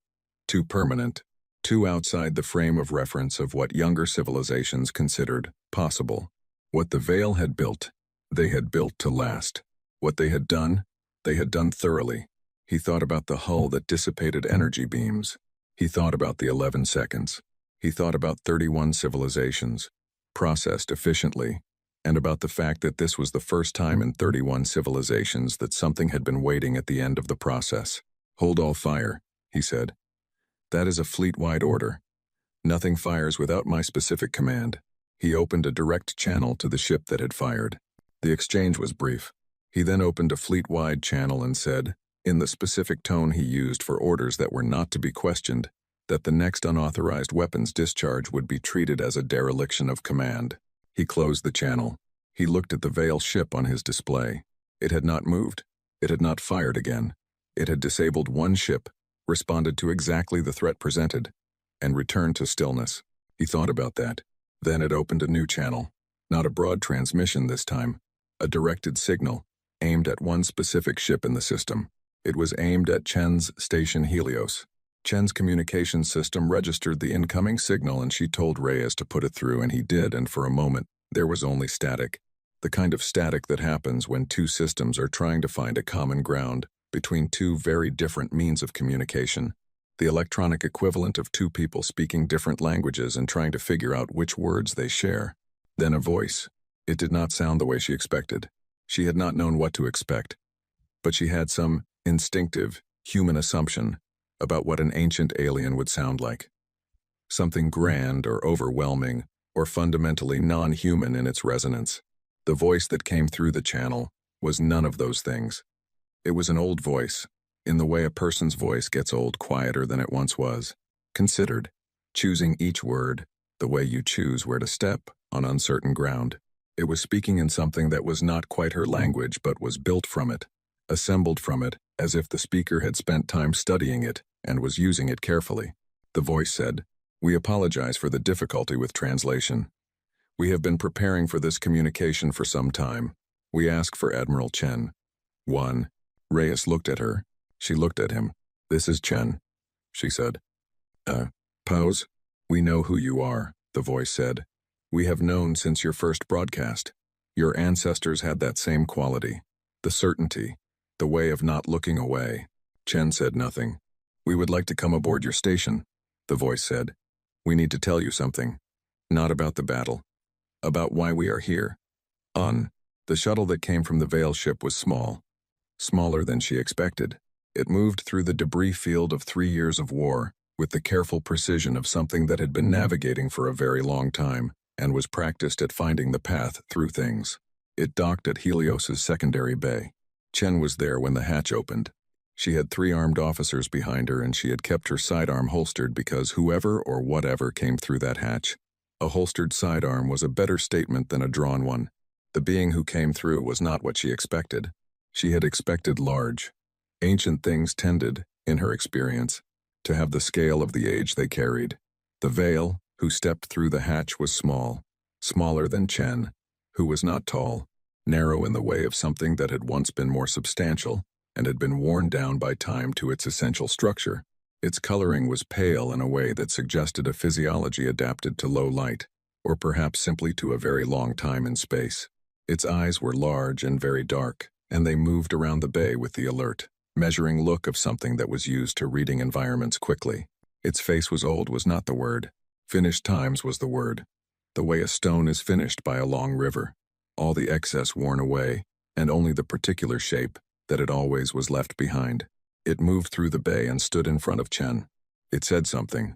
too permanent, too outside the frame of reference of what younger civilizations considered possible. What the Veil had built, they had built to last. What they had done thoroughly. He thought about the hull that dissipated energy beams. He thought about the 11 seconds. He thought about 31 civilizations, processed efficiently, and about the fact that this was the first time in 31 civilizations that something had been waiting at the end of the process. "Hold all fire," he said. "That is a fleet-wide order. Nothing fires without my specific command." He opened a direct channel to the ship that had fired. The exchange was brief. He then opened a fleet-wide channel and said, in the specific tone he used for orders that were not to be questioned, that the next unauthorized weapons discharge would be treated as a dereliction of command. He closed the channel. He looked at the Veil ship on his display. It had not moved. It had not fired again. It had disabled one ship, responded to exactly the threat presented, and returned to stillness. He thought about that. Then it opened a new channel. Not a broad transmission this time. A directed signal, aimed at one specific ship in the system. It was aimed at Chen's station Helios. Chen's communication system registered the incoming signal and she told Reyes to put it through, and he did, and for a moment, there was only static. The kind of static that happens when two systems are trying to find a common ground between two very different means of communication. The electronic equivalent of two people speaking different languages and trying to figure out which words they share. Then a voice. It did not sound the way she expected. She had not known what to expect. But she had some instinctive, human assumption about what an ancient alien would sound like. Something grand or overwhelming or fundamentally non-human in its resonance. The voice that came through the channel was none of those things. It was an old voice, in the way a person's voice gets old, quieter than it once was, considered, choosing each word the way you choose where to step on uncertain ground. It was speaking in something that was not quite her language but was built from it, assembled from it, as if the speaker had spent time studying it and was using it carefully. The voice said, "We apologize for the difficulty with translation. We have been preparing for this communication for some time. We ask for Admiral Chen." 1. Reyes looked at her. She looked at him. "This is Chen," she said. Pose? "We know who you are," the voice said. "We have known since your first broadcast. Your ancestors had that same quality. The certainty. The way of not looking away." Chen said nothing. "We would like to come aboard your station," the voice said. "We need to tell you something. Not about the battle. About why we are here." The shuttle that came from the Veil ship was small. Smaller than she expected. It moved through the debris field of 3 years of war, with the careful precision of something that had been navigating for a very long time, and was practiced at finding the path through things. It docked at Helios's secondary bay. Chen was there when the hatch opened. She had 3 armed officers behind her, and she had kept her sidearm holstered because whoever or whatever came through that hatch, a holstered sidearm was a better statement than a drawn one. The being who came through was not what she expected. She had expected large. Ancient things tended, in her experience, to have the scale of the age they carried. The Veil, who stepped through the hatch, was small, smaller than Chen, who was not tall, narrow in the way of something that had once been more substantial and had been worn down by time to its essential structure. Its coloring was pale in a way that suggested a physiology adapted to low light, or perhaps simply to a very long time in space. Its eyes were large and very dark, and they moved around the bay with the alert, measuring look of something that was used to reading environments quickly. Its face was old was not the word. Finished times was the word. The way a stone is finished by a long river. All the excess worn away, and only the particular shape that it always was left behind. It moved through the bay and stood in front of Chen. It said something.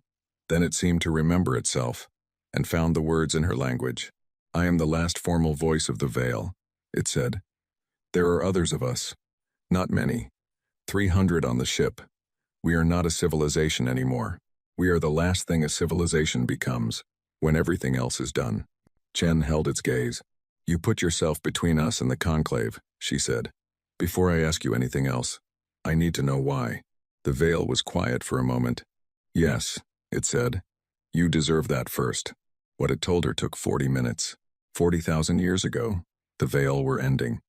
Then it seemed to remember itself, and found the words in her language. "I am the last formal voice of the Veil," it said. "There are others of us. Not many. 300 on the ship. We are not a civilization anymore. We are the last thing a civilization becomes, when everything else is done." Chen held its gaze. "You put yourself between us and the conclave," she said. "Before I ask you anything else, I need to know why." The Veil was quiet for a moment. "Yes," it said. "You deserve that first." What it told her took 40 minutes. 40,000 years ago, the Veil were ending.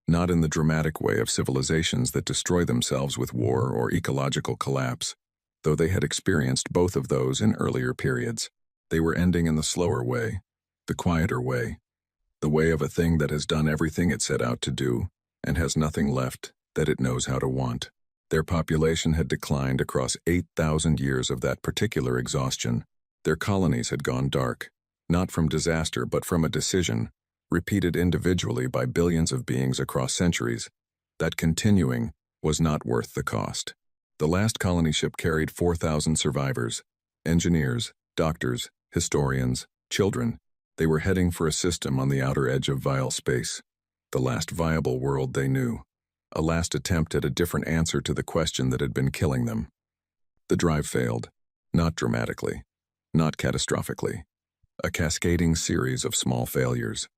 Not in the dramatic way of civilizations that destroy themselves with war or ecological collapse, though they had experienced both of those in earlier periods. They were ending in the slower way, the quieter way, the way of a thing that has done everything it set out to do and has nothing left that it knows how to want. Their population had declined across 8,000 years of that particular exhaustion. Their colonies had gone dark, not from disaster but from a decision, repeated individually by billions of beings across centuries, that continuing was not worth the cost. The last colony ship carried 4,000 survivors, engineers, doctors, historians, Children. They were heading for a system on the outer edge of vile space. The last viable world they knew. A last attempt at a different answer to the question that had been killing them. The drive failed. Not dramatically. Not catastrophically. A cascading series of small failures.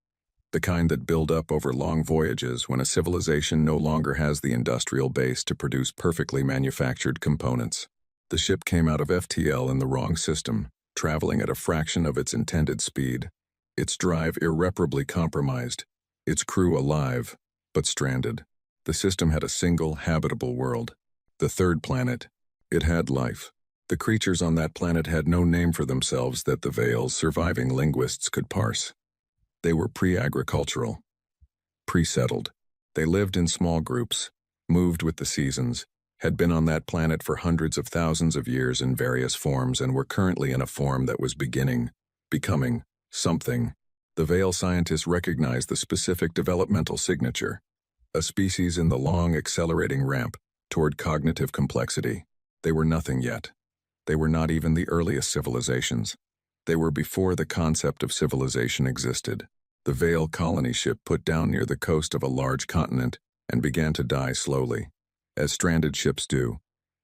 The kind that build up over long voyages when a civilization no longer has the industrial base to produce perfectly manufactured components. The ship came out of FTL in the wrong system, traveling at a fraction of its intended speed. Its drive irreparably compromised. Its crew alive, but stranded. The system had a single habitable world. The third planet. It had life. The creatures on that planet had no name for themselves that the Veil's surviving linguists could parse. They were pre-agricultural. Pre-settled. They lived in small groups, moved with the seasons, had been on that planet for hundreds of thousands of years in various forms and were currently in a form that was becoming, something. The Veil scientists recognized the specific developmental signature, a species in the long accelerating ramp toward cognitive complexity. They were nothing yet. They were not even the earliest civilizations. They were before the concept of civilization existed. The Veil colony ship put down near the coast of a large continent and began to die slowly, as stranded ships do,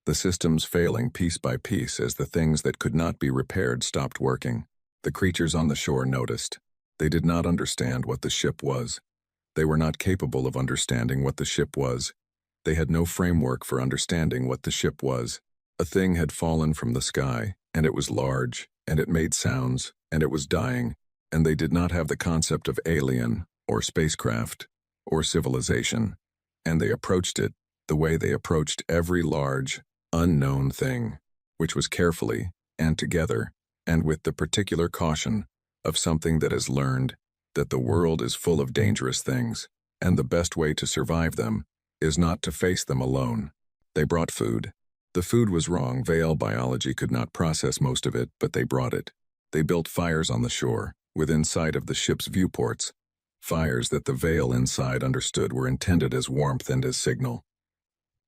the systems failing piece by piece as the things that could not be repaired stopped working. The creatures on the shore noticed. They did not understand what the ship was. They were not capable of understanding what the ship was. They had no framework for understanding what the ship was. A thing had fallen from the sky, and it was large, and it made sounds, and it was dying, and they did not have the concept of alien, or spacecraft, or civilization, and they approached it the way they approached every large, unknown thing, which was carefully, and together, and with the particular caution of something that has learned that the world is full of dangerous things, and the best way to survive them is not to face them alone. They brought food. The food was wrong. Veil biology could not process most of it, but they brought it. They built fires on the shore, within sight of the ship's viewports, fires that the Veil inside understood were intended as warmth and as signal.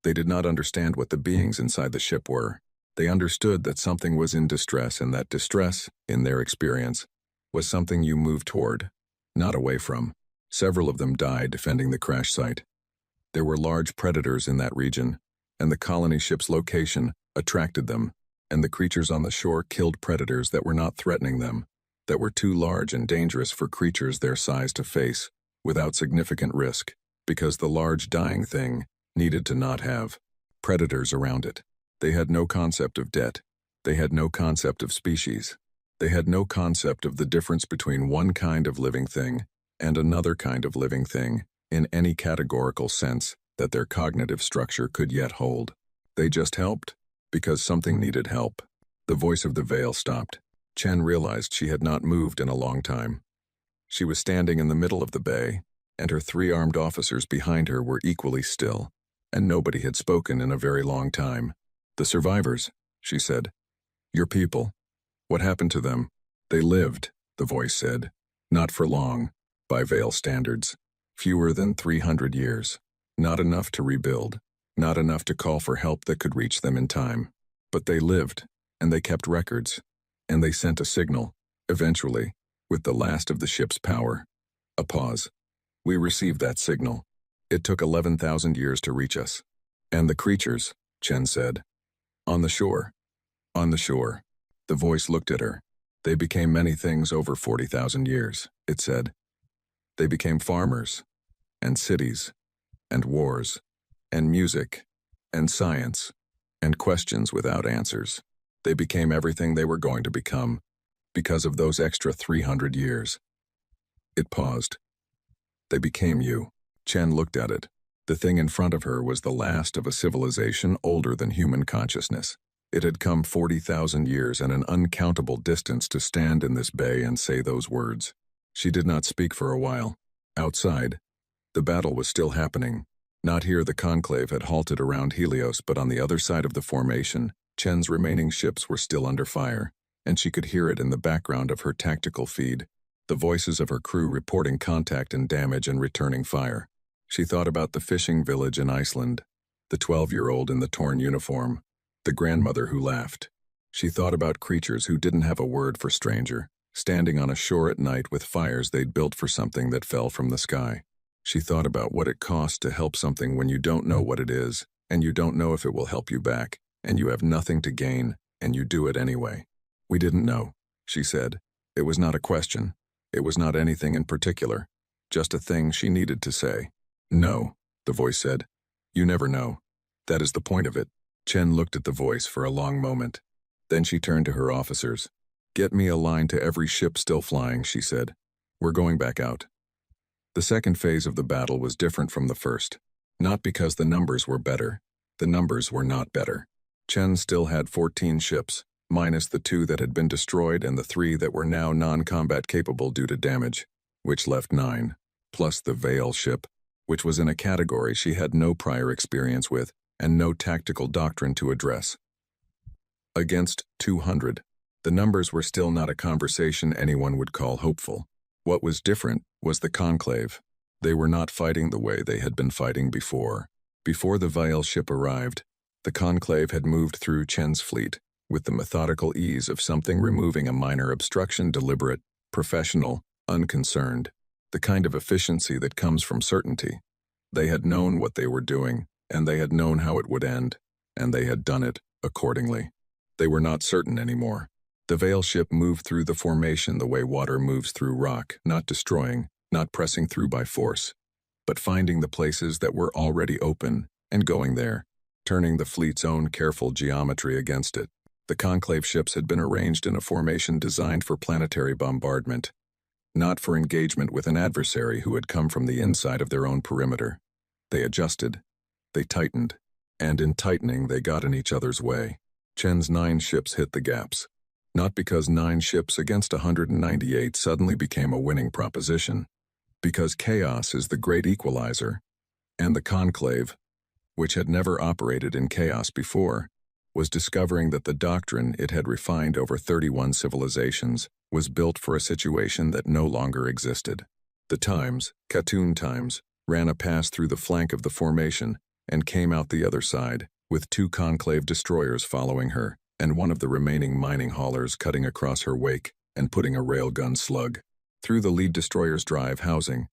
They did not understand what the beings inside the ship were. They understood that something was in distress, and that distress, in their experience, was something you moved toward, not away from. Several of them died defending the crash site. There were large predators in that region, and the colony ship's location attracted them, and the creatures on the shore killed predators that were not threatening them, that were too large and dangerous for creatures their size to face, without significant risk, because the large dying thing needed to not have predators around it. They had no concept of debt. They had no concept of species. They had no concept of the difference between one kind of living thing and another kind of living thing in any categorical sense that their cognitive structure could yet hold. They just helped because something needed help. The voice of the Veil stopped. Chen realized she had not moved in a long time. She was standing in the middle of the bay, and her 3 armed officers behind her were equally still, and nobody had spoken in a very long time. "The survivors," she said. "Your people. What happened to them?" "They lived," the voice said. "Not for long, by Veil standards. Fewer than 300 years. Not enough to rebuild. Not enough to call for help that could reach them in time. But they lived, and they kept records. And they sent a signal, eventually, with the last of the ship's power." A pause. "We received that signal. It took 11,000 years to reach us." "And the creatures," Chen said. "On the shore." "On the shore." The voice looked at her. "They became many things over 40,000 years, it said. They became farmers, and cities, and wars, and music, and science, and questions without answers. They became everything they were going to become, because of those extra 300 years. It paused. "They became you." Chen looked at it. The thing in front of her was the last of a civilization older than human consciousness. It had come 40,000 years and an uncountable distance to stand in this bay and say those words. She did not speak for a while. Outside, the battle was still happening. Not here. The conclave had halted around Helios, but on the other side of the formation, Chen's remaining ships were still under fire, and she could hear it in the background of her tactical feed, the voices of her crew reporting contact and damage and returning fire. She thought about the fishing village in Iceland, the 12-year-old in the torn uniform, the grandmother who laughed. She thought about creatures who didn't have a word for stranger, standing on a shore at night with fires they'd built for something that fell from the sky. She thought about what it costs to help something when you don't know what it is, and you don't know if it will help you back, and you have nothing to gain, and you do it anyway. We didn't know, she said. It was not a question. It was not anything in particular. Just a thing she needed to say. No, the voice said. You never know. That is the point of it. Chen looked at the voice for a long moment. Then she turned to her officers. Get me a line to every ship still flying, she said. We're going back out. The second phase of the battle was different from the first. Not because the numbers were better. The numbers were not better. Chen still had 14 ships, minus the 2 that had been destroyed and the 3 that were now non-combat capable due to damage, which left 9, plus the Veil ship, which was in a category she had no prior experience with and no tactical doctrine to address. Against 200, the numbers were still not a conversation anyone would call hopeful. What was different was the conclave. They were not fighting the way they had been fighting before. Before the Veil ship arrived, the conclave had moved through Chen's fleet with the methodical ease of something removing a minor obstruction, deliberate, professional, unconcerned, the kind of efficiency that comes from certainty. They had known what they were doing, and they had known how it would end, and they had done it accordingly. They were not certain anymore. The Veil ship moved through the formation the way water moves through rock, not destroying, not pressing through by force, but finding the places that were already open and going there, turning the fleet's own careful geometry against it. The conclave ships had been arranged in a formation designed for planetary bombardment, not for engagement with an adversary who had come from the inside of their own perimeter. They adjusted, they tightened, and in tightening they got in each other's way. Chen's 9 ships hit the gaps. Not because 9 ships against 198 suddenly became a winning proposition, because chaos is the great equalizer, and the conclave, which had never operated in chaos before, was discovering that the doctrine it had refined over 31 civilizations was built for a situation that no longer existed. The Times, Khatun Times, ran a pass through the flank of the formation and came out the other side, with 2 conclave destroyers following her, and one of the remaining mining haulers cutting across her wake and putting a railgun slug through the lead destroyer's drive housing.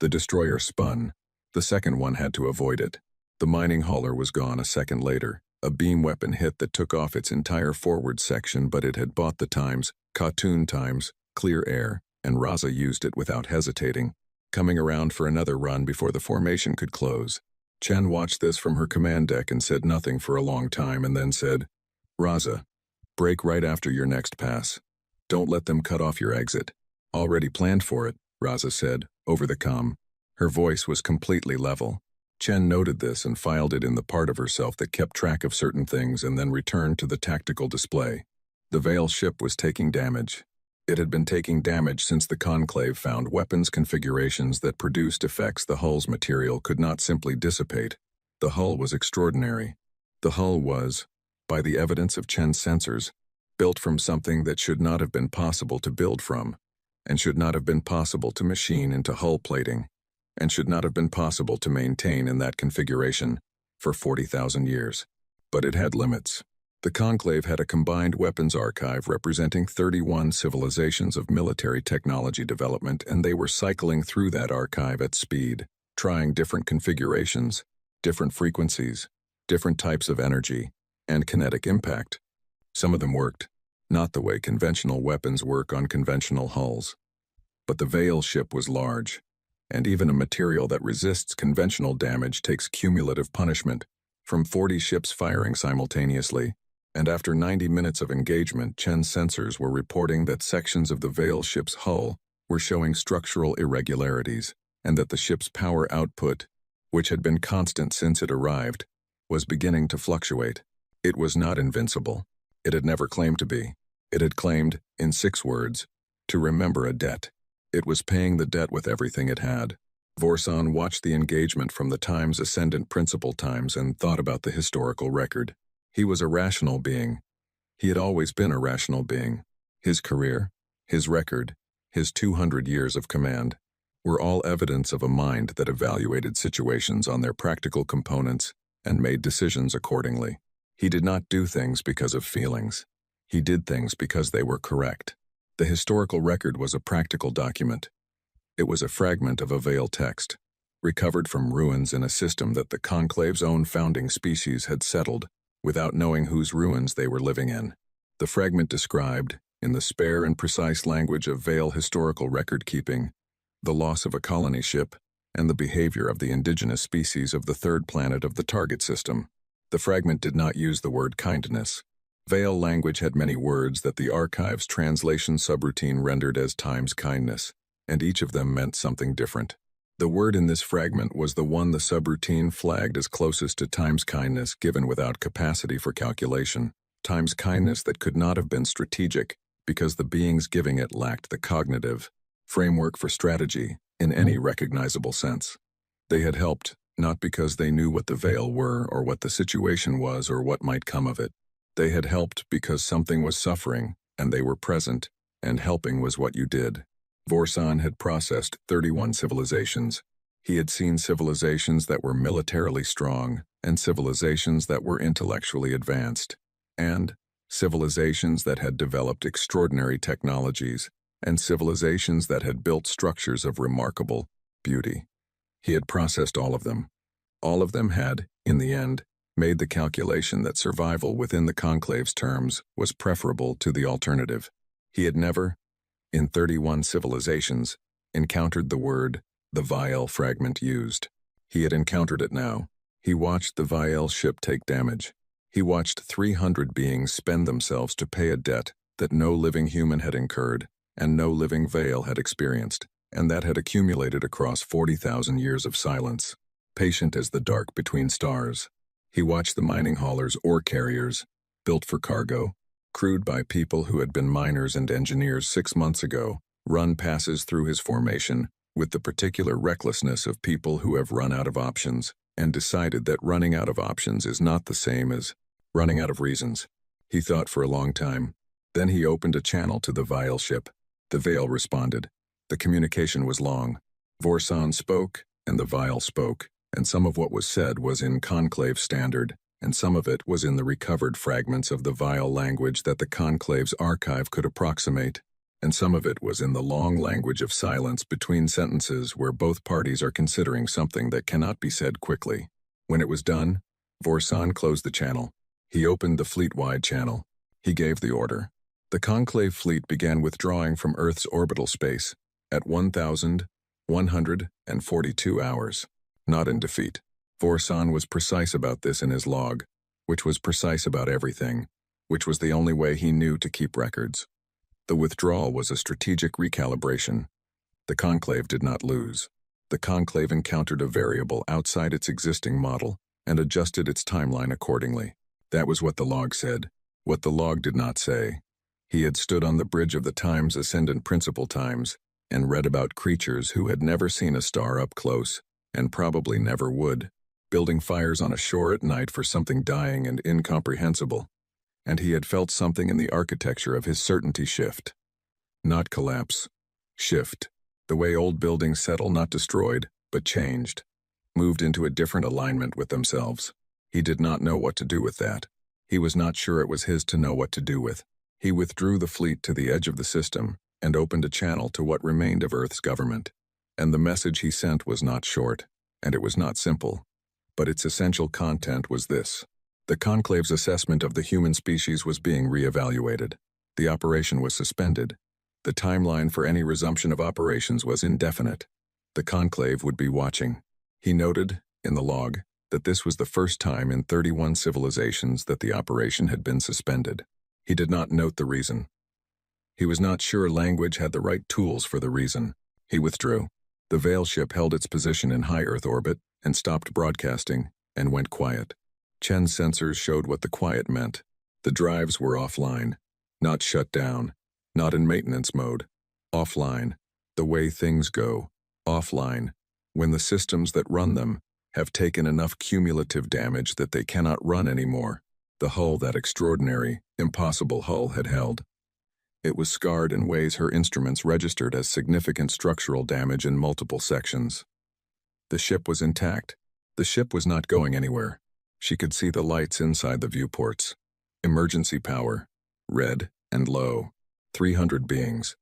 The destroyer spun. The second one had to avoid it. The mining hauler was gone a second later. A beam weapon hit that took off its entire forward section, but it had bought the Times, Khatun Times, clear air, and Raza used it without hesitating, coming around for another run before the formation could close. Chen watched this from her command deck and said nothing for a long time and then said, Raza, break right after your next pass. Don't let them cut off your exit. Already planned for it, Raza said, over the comm. Her voice was completely level. Chen noted this and filed it in the part of herself that kept track of certain things and then returned to the tactical display. The Veil ship was taking damage. It had been taking damage since the conclave found weapons configurations that produced effects the hull's material could not simply dissipate. The hull was extraordinary. The hull was, by the evidence of Chen's sensors, built from something that should not have been possible to build from, and should not have been possible to machine into hull plating, and should not have been possible to maintain in that configuration for 40,000 years. But it had limits. The conclave had a combined weapons archive representing 31 civilizations of military technology development, and they were cycling through that archive at speed, trying different configurations, different frequencies, different types of energy, and kinetic impact. Some of them worked, not the way conventional weapons work on conventional hulls. But the Veil ship was large, and even a material that resists conventional damage takes cumulative punishment, from 40 ships firing simultaneously, and after 90 minutes of engagement, Chen's sensors were reporting that sections of the Veil ship's hull were showing structural irregularities, and that the ship's power output, which had been constant since it arrived, was beginning to fluctuate. It was not invincible. It had never claimed to be. It had claimed, in 6 words, to remember a debt. It was paying the debt with everything it had. Vorsan watched the engagement from the Times' ascendant principal times and thought about the historical record. He was a rational being. He had always been a rational being. His career, his record, his 200 years of command were all evidence of a mind that evaluated situations on their practical components and made decisions accordingly. He did not do things because of feelings. He did things because they were correct. The historical record was a practical document. It was a fragment of a veil text, recovered from ruins in a system that the Conclave's own founding species had settled without knowing whose ruins they were living in. The fragment described, in the spare and precise language of veil historical record-keeping, the loss of a colony ship and the behavior of the indigenous species of the third planet of the target system. The fragment did not use the word kindness. Veil language had many words that the archive's translation subroutine rendered as times kindness, and each of them meant something different. The word in this fragment was the one the subroutine flagged as closest to times kindness given without capacity for calculation, times kindness that could not have been strategic because the beings giving it lacked the cognitive framework for strategy in any recognizable sense. They had helped, not because they knew what the veil were or what the situation was or what might come of it. They had helped because something was suffering and they were present, and helping was what you did. Vorsan had processed 31 civilizations. He had seen civilizations that were militarily strong and civilizations that were intellectually advanced, and civilizations that had developed extraordinary technologies and civilizations that had built structures of remarkable beauty. He had processed all of them. All of them had, in the end, made the calculation that survival within the Conclave's terms was preferable to the alternative. He had never, in 31 civilizations, encountered the word, the Vial fragment used. He had encountered it now. He watched the Vial ship take damage. He watched 300 beings spend themselves to pay a debt that no living human had incurred and no living Veil had experienced, and that had accumulated across 40,000 years of silence, patient as the dark between stars. He watched the mining haulers ore carriers, built for cargo, crewed by people who had been miners and engineers 6 months ago, run passes through his formation with the particular recklessness of people who have run out of options and decided that running out of options is not the same as running out of reasons. He thought for a long time. Then he opened a channel to the Vial ship. The Veil responded. The communication was long. Vorsan spoke, and the Vial spoke, and some of what was said was in Conclave standard, and some of it was in the recovered fragments of the Vial language that the Conclave's archive could approximate, and some of it was in the long language of silence between sentences where both parties are considering something that cannot be said quickly. When it was done, Vorsan closed the channel. He opened the fleet-wide channel. He gave the order. The Conclave fleet began withdrawing from Earth's orbital space at 1,142 hours. Not in defeat. Vorsan was precise about this in his log, which was precise about everything, which was the only way he knew to keep records. The withdrawal was a strategic recalibration. The Conclave did not lose. The Conclave encountered a variable outside its existing model and adjusted its timeline accordingly. That was what the log said. What the log did not say. He had stood on the bridge of the Time's ascendant principal times and read about creatures who had never seen a star up close and probably never would, building fires on a shore at night for something dying and incomprehensible. And he had felt something in the architecture of his certainty shift. Not collapse. Shift. The way old buildings settle, not destroyed, but changed. Moved into a different alignment with themselves. He did not know what to do with that. He was not sure it was his to know what to do with. He withdrew the fleet to the edge of the system and opened a channel to what remained of Earth's government. And the message he sent was not short, and it was not simple. But its essential content was this. The Conclave's assessment of the human species was being reevaluated. The operation was suspended. The timeline for any resumption of operations was indefinite. The Conclave would be watching. He noted, in the log, that this was the first time in 31 civilizations that the operation had been suspended. He did not note the reason. He was not sure language had the right tools for the reason. He withdrew. The Veil ship held its position in high Earth orbit and stopped broadcasting and went quiet. Chen's sensors showed what the quiet meant. The drives were offline, not shut down, not in maintenance mode. Offline, the way things go. Offline, when the systems that run them have taken enough cumulative damage that they cannot run anymore. The hull that extraordinary, impossible hull had held. It was scarred in ways her instruments registered as significant structural damage in multiple sections. The ship was intact. The ship was not going anywhere. She could see the lights inside the viewports. Emergency power, red and low. 300 beings.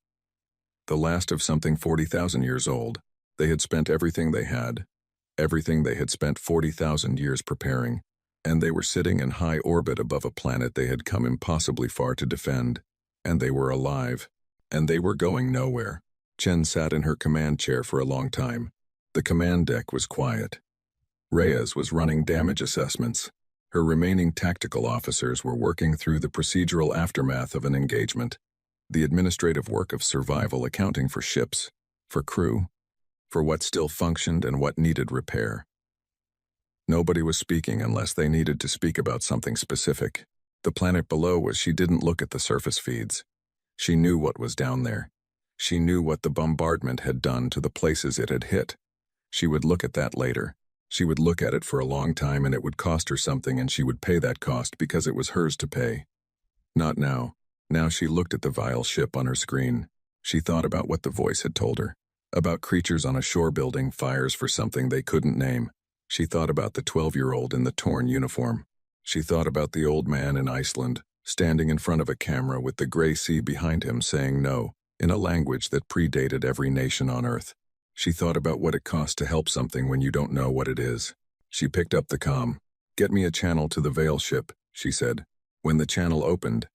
The last of something 40,000 years old. They had spent everything they had spent 40,000 years preparing, and they were sitting in high orbit above a planet they had come impossibly far to defend, and they were alive, and they were going nowhere. Chen sat in her command chair for a long time. The command deck was quiet. Reyes was running damage assessments. Her remaining tactical officers were working through the procedural aftermath of an engagement, the administrative work of survival accounting for ships, for crew, for what still functioned and what needed repair. Nobody was speaking unless they needed to speak about something specific. The planet below was she didn't look at the surface feeds. She knew what was down there. She knew what the bombardment had done to the places it had hit. She would look at that later. She would look at it for a long time and it would cost her something and she would pay that cost because it was hers to pay. Not now. Now she looked at the vile ship on her screen. She thought about what the voice had told her. About creatures on a shore building fires for something they couldn't name. She thought about the 12-year-old in the torn uniform. She thought about the old man in Iceland, standing in front of a camera with the gray sea behind him saying no, in a language that predated every nation on Earth. She thought about what it costs to help something when you don't know what it is. She picked up the comm. "Get me a channel to the Veil ship," she said. When the channel opened,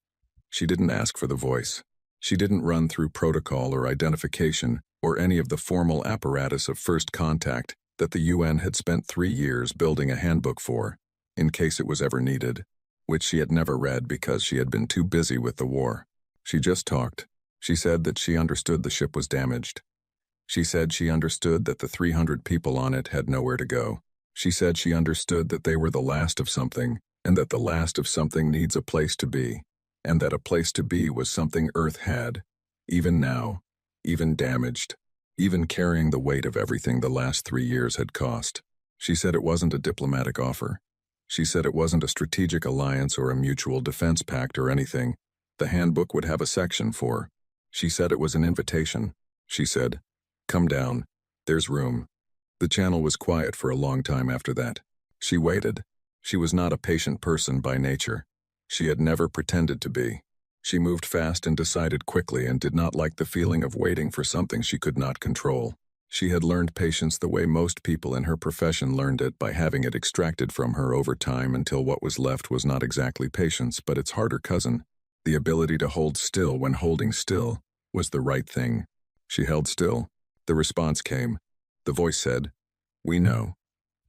she didn't ask for the voice. She didn't run through protocol or identification or any of the formal apparatus of first contact that the UN had spent 3 years building a handbook for, in case it was ever needed, which she had never read because she had been too busy with the war. She just talked. She said that she understood the ship was damaged. She said she understood that the 300 people on it had nowhere to go. She said she understood that they were the last of something, and that the last of something needs a place to be, and that a place to be was something Earth had, even now, even damaged, even carrying the weight of everything the last 3 years had cost. She said it wasn't a diplomatic offer. She said it wasn't a strategic alliance or a mutual defense pact or anything the handbook would have a section for. She said it was an invitation. She said, "Come down. There's room." The channel was quiet for a long time after that. She waited. She was not a patient person by nature. She had never pretended to be. She moved fast and decided quickly and did not like the feeling of waiting for something she could not control. She had learned patience the way most people in her profession learned it, by having it extracted from her over time until what was left was not exactly patience but its harder cousin. The ability to hold still when holding still was the right thing. She held still. The response came. The voice said, "We know.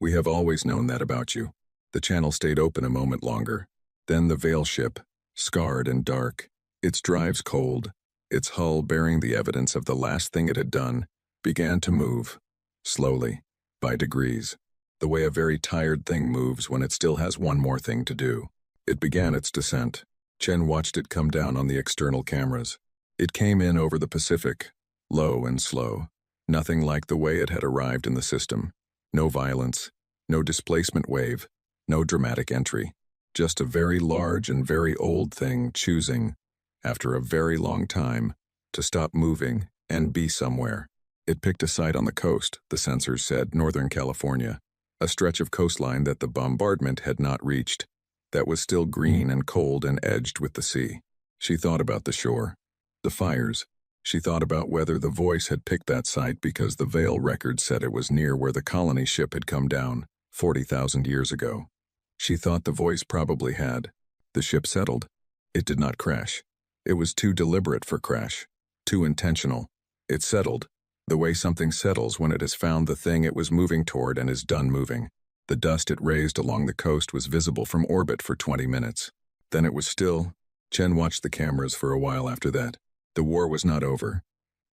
We have always known that about you." The channel stayed open a moment longer. Then the Veil ship, scarred and dark, its drives cold, its hull bearing the evidence of the last thing it had done, began to move, slowly, by degrees, the way a very tired thing moves when it still has one more thing to do. It began its descent. Chen watched it come down on the external cameras. It came in over the Pacific, low and slow, nothing like the way it had arrived in the system. No violence, no displacement wave, no dramatic entry. Just a very large and very old thing choosing, after a very long time, to stop moving and be somewhere. It picked a site on the coast, the sensors said, Northern California, a stretch of coastline that the bombardment had not reached, that was still green and cold and edged with the sea. She thought about the shore, the fires. She thought about whether the voice had picked that site because the Veil record said it was near where the colony ship had come down 40,000 years ago. She thought the voice probably had. The ship settled. It did not crash. It was too deliberate for crash, too intentional. It settled, the way something settles when it has found the thing it was moving toward and is done moving. The dust it raised along the coast was visible from orbit for 20 minutes. Then it was still. Chen watched the cameras for a while after that. The war was not over.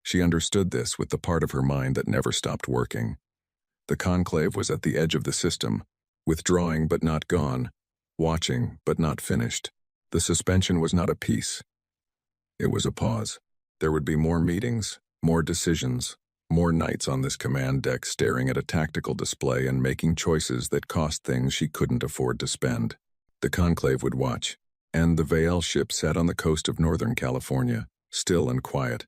She understood this with the part of her mind that never stopped working. The conclave was at the edge of the system, withdrawing but not gone, watching but not finished. The suspension was not a peace. It was a pause. There would be more meetings, more decisions, more nights on this command deck staring at a tactical display and making choices that cost things she couldn't afford to spend. The conclave would watch, and the Veil ship sat on the coast of Northern California, still and quiet,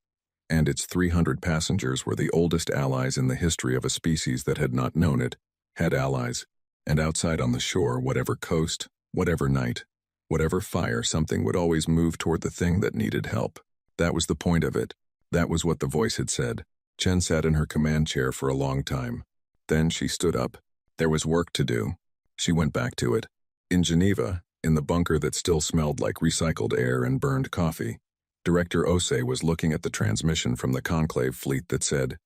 and its 300 passengers were the oldest allies in the history of a species that had not known it, had allies, and outside on the shore, whatever coast, whatever night, whatever fire, something would always move toward the thing that needed help. That was the point of it. That was what the voice had said. Chen sat in her command chair for a long time. Then she stood up. There was work to do. She went back to it. In Geneva, in the bunker that still smelled like recycled air and burned coffee, Director Osei was looking at the transmission from the Conclave fleet that said,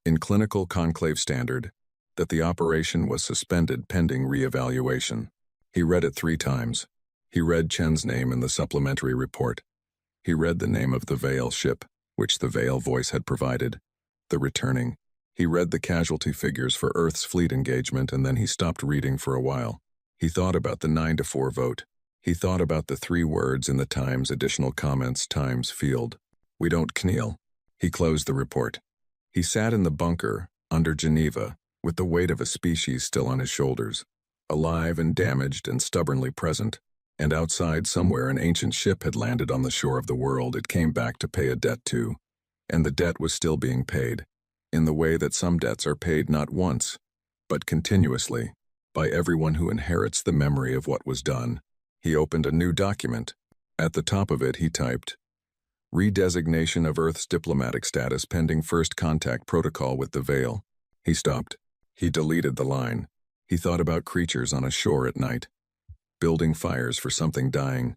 in clinical Conclave standard, that the operation was suspended pending re-evaluation. He read it 3 times. He read Chen's name in the supplementary report. He read the name of the Veil ship, which the Veil voice had provided, the returning. He read the casualty figures for Earth's fleet engagement, and then he stopped reading for a while. He thought about the 9-4 vote. He thought about the 3 words in the Times additional comments Times field. We don't kneel. He closed the report. He sat in the bunker, under Geneva, with the weight of a species still on his shoulders, alive and damaged and stubbornly present. And outside somewhere an ancient ship had landed on the shore of the world it came back to pay a debt to. And the debt was still being paid, in the way that some debts are paid not once, but continuously, by everyone who inherits the memory of what was done. He opened a new document. At the top of it he typed, Redesignation of Earth's diplomatic status pending first contact protocol with the Veil. He stopped. He deleted the line. He thought about creatures on a shore at night, building fires for something dying,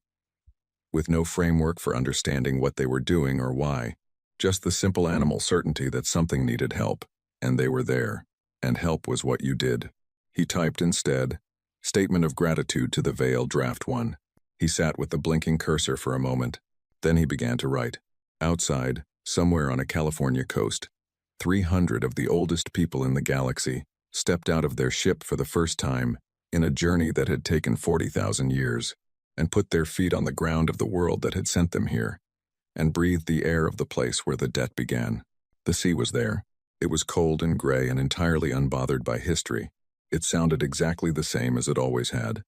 with no framework for understanding what they were doing or why, just the simple animal certainty that something needed help, and they were there, and help was what you did. He typed instead, Statement of Gratitude to the Veil Draft 1. He sat with the blinking cursor for a moment. Then he began to write. Outside, somewhere on a California coast, 300 of the oldest people in the galaxy stepped out of their ship for the first time in a journey that had taken 40,000 years, and put their feet on the ground of the world that had sent them here, and breathed the air of the place where the debt began. The sea was there. It was cold and gray and entirely unbothered by history. It sounded exactly the same as it always had.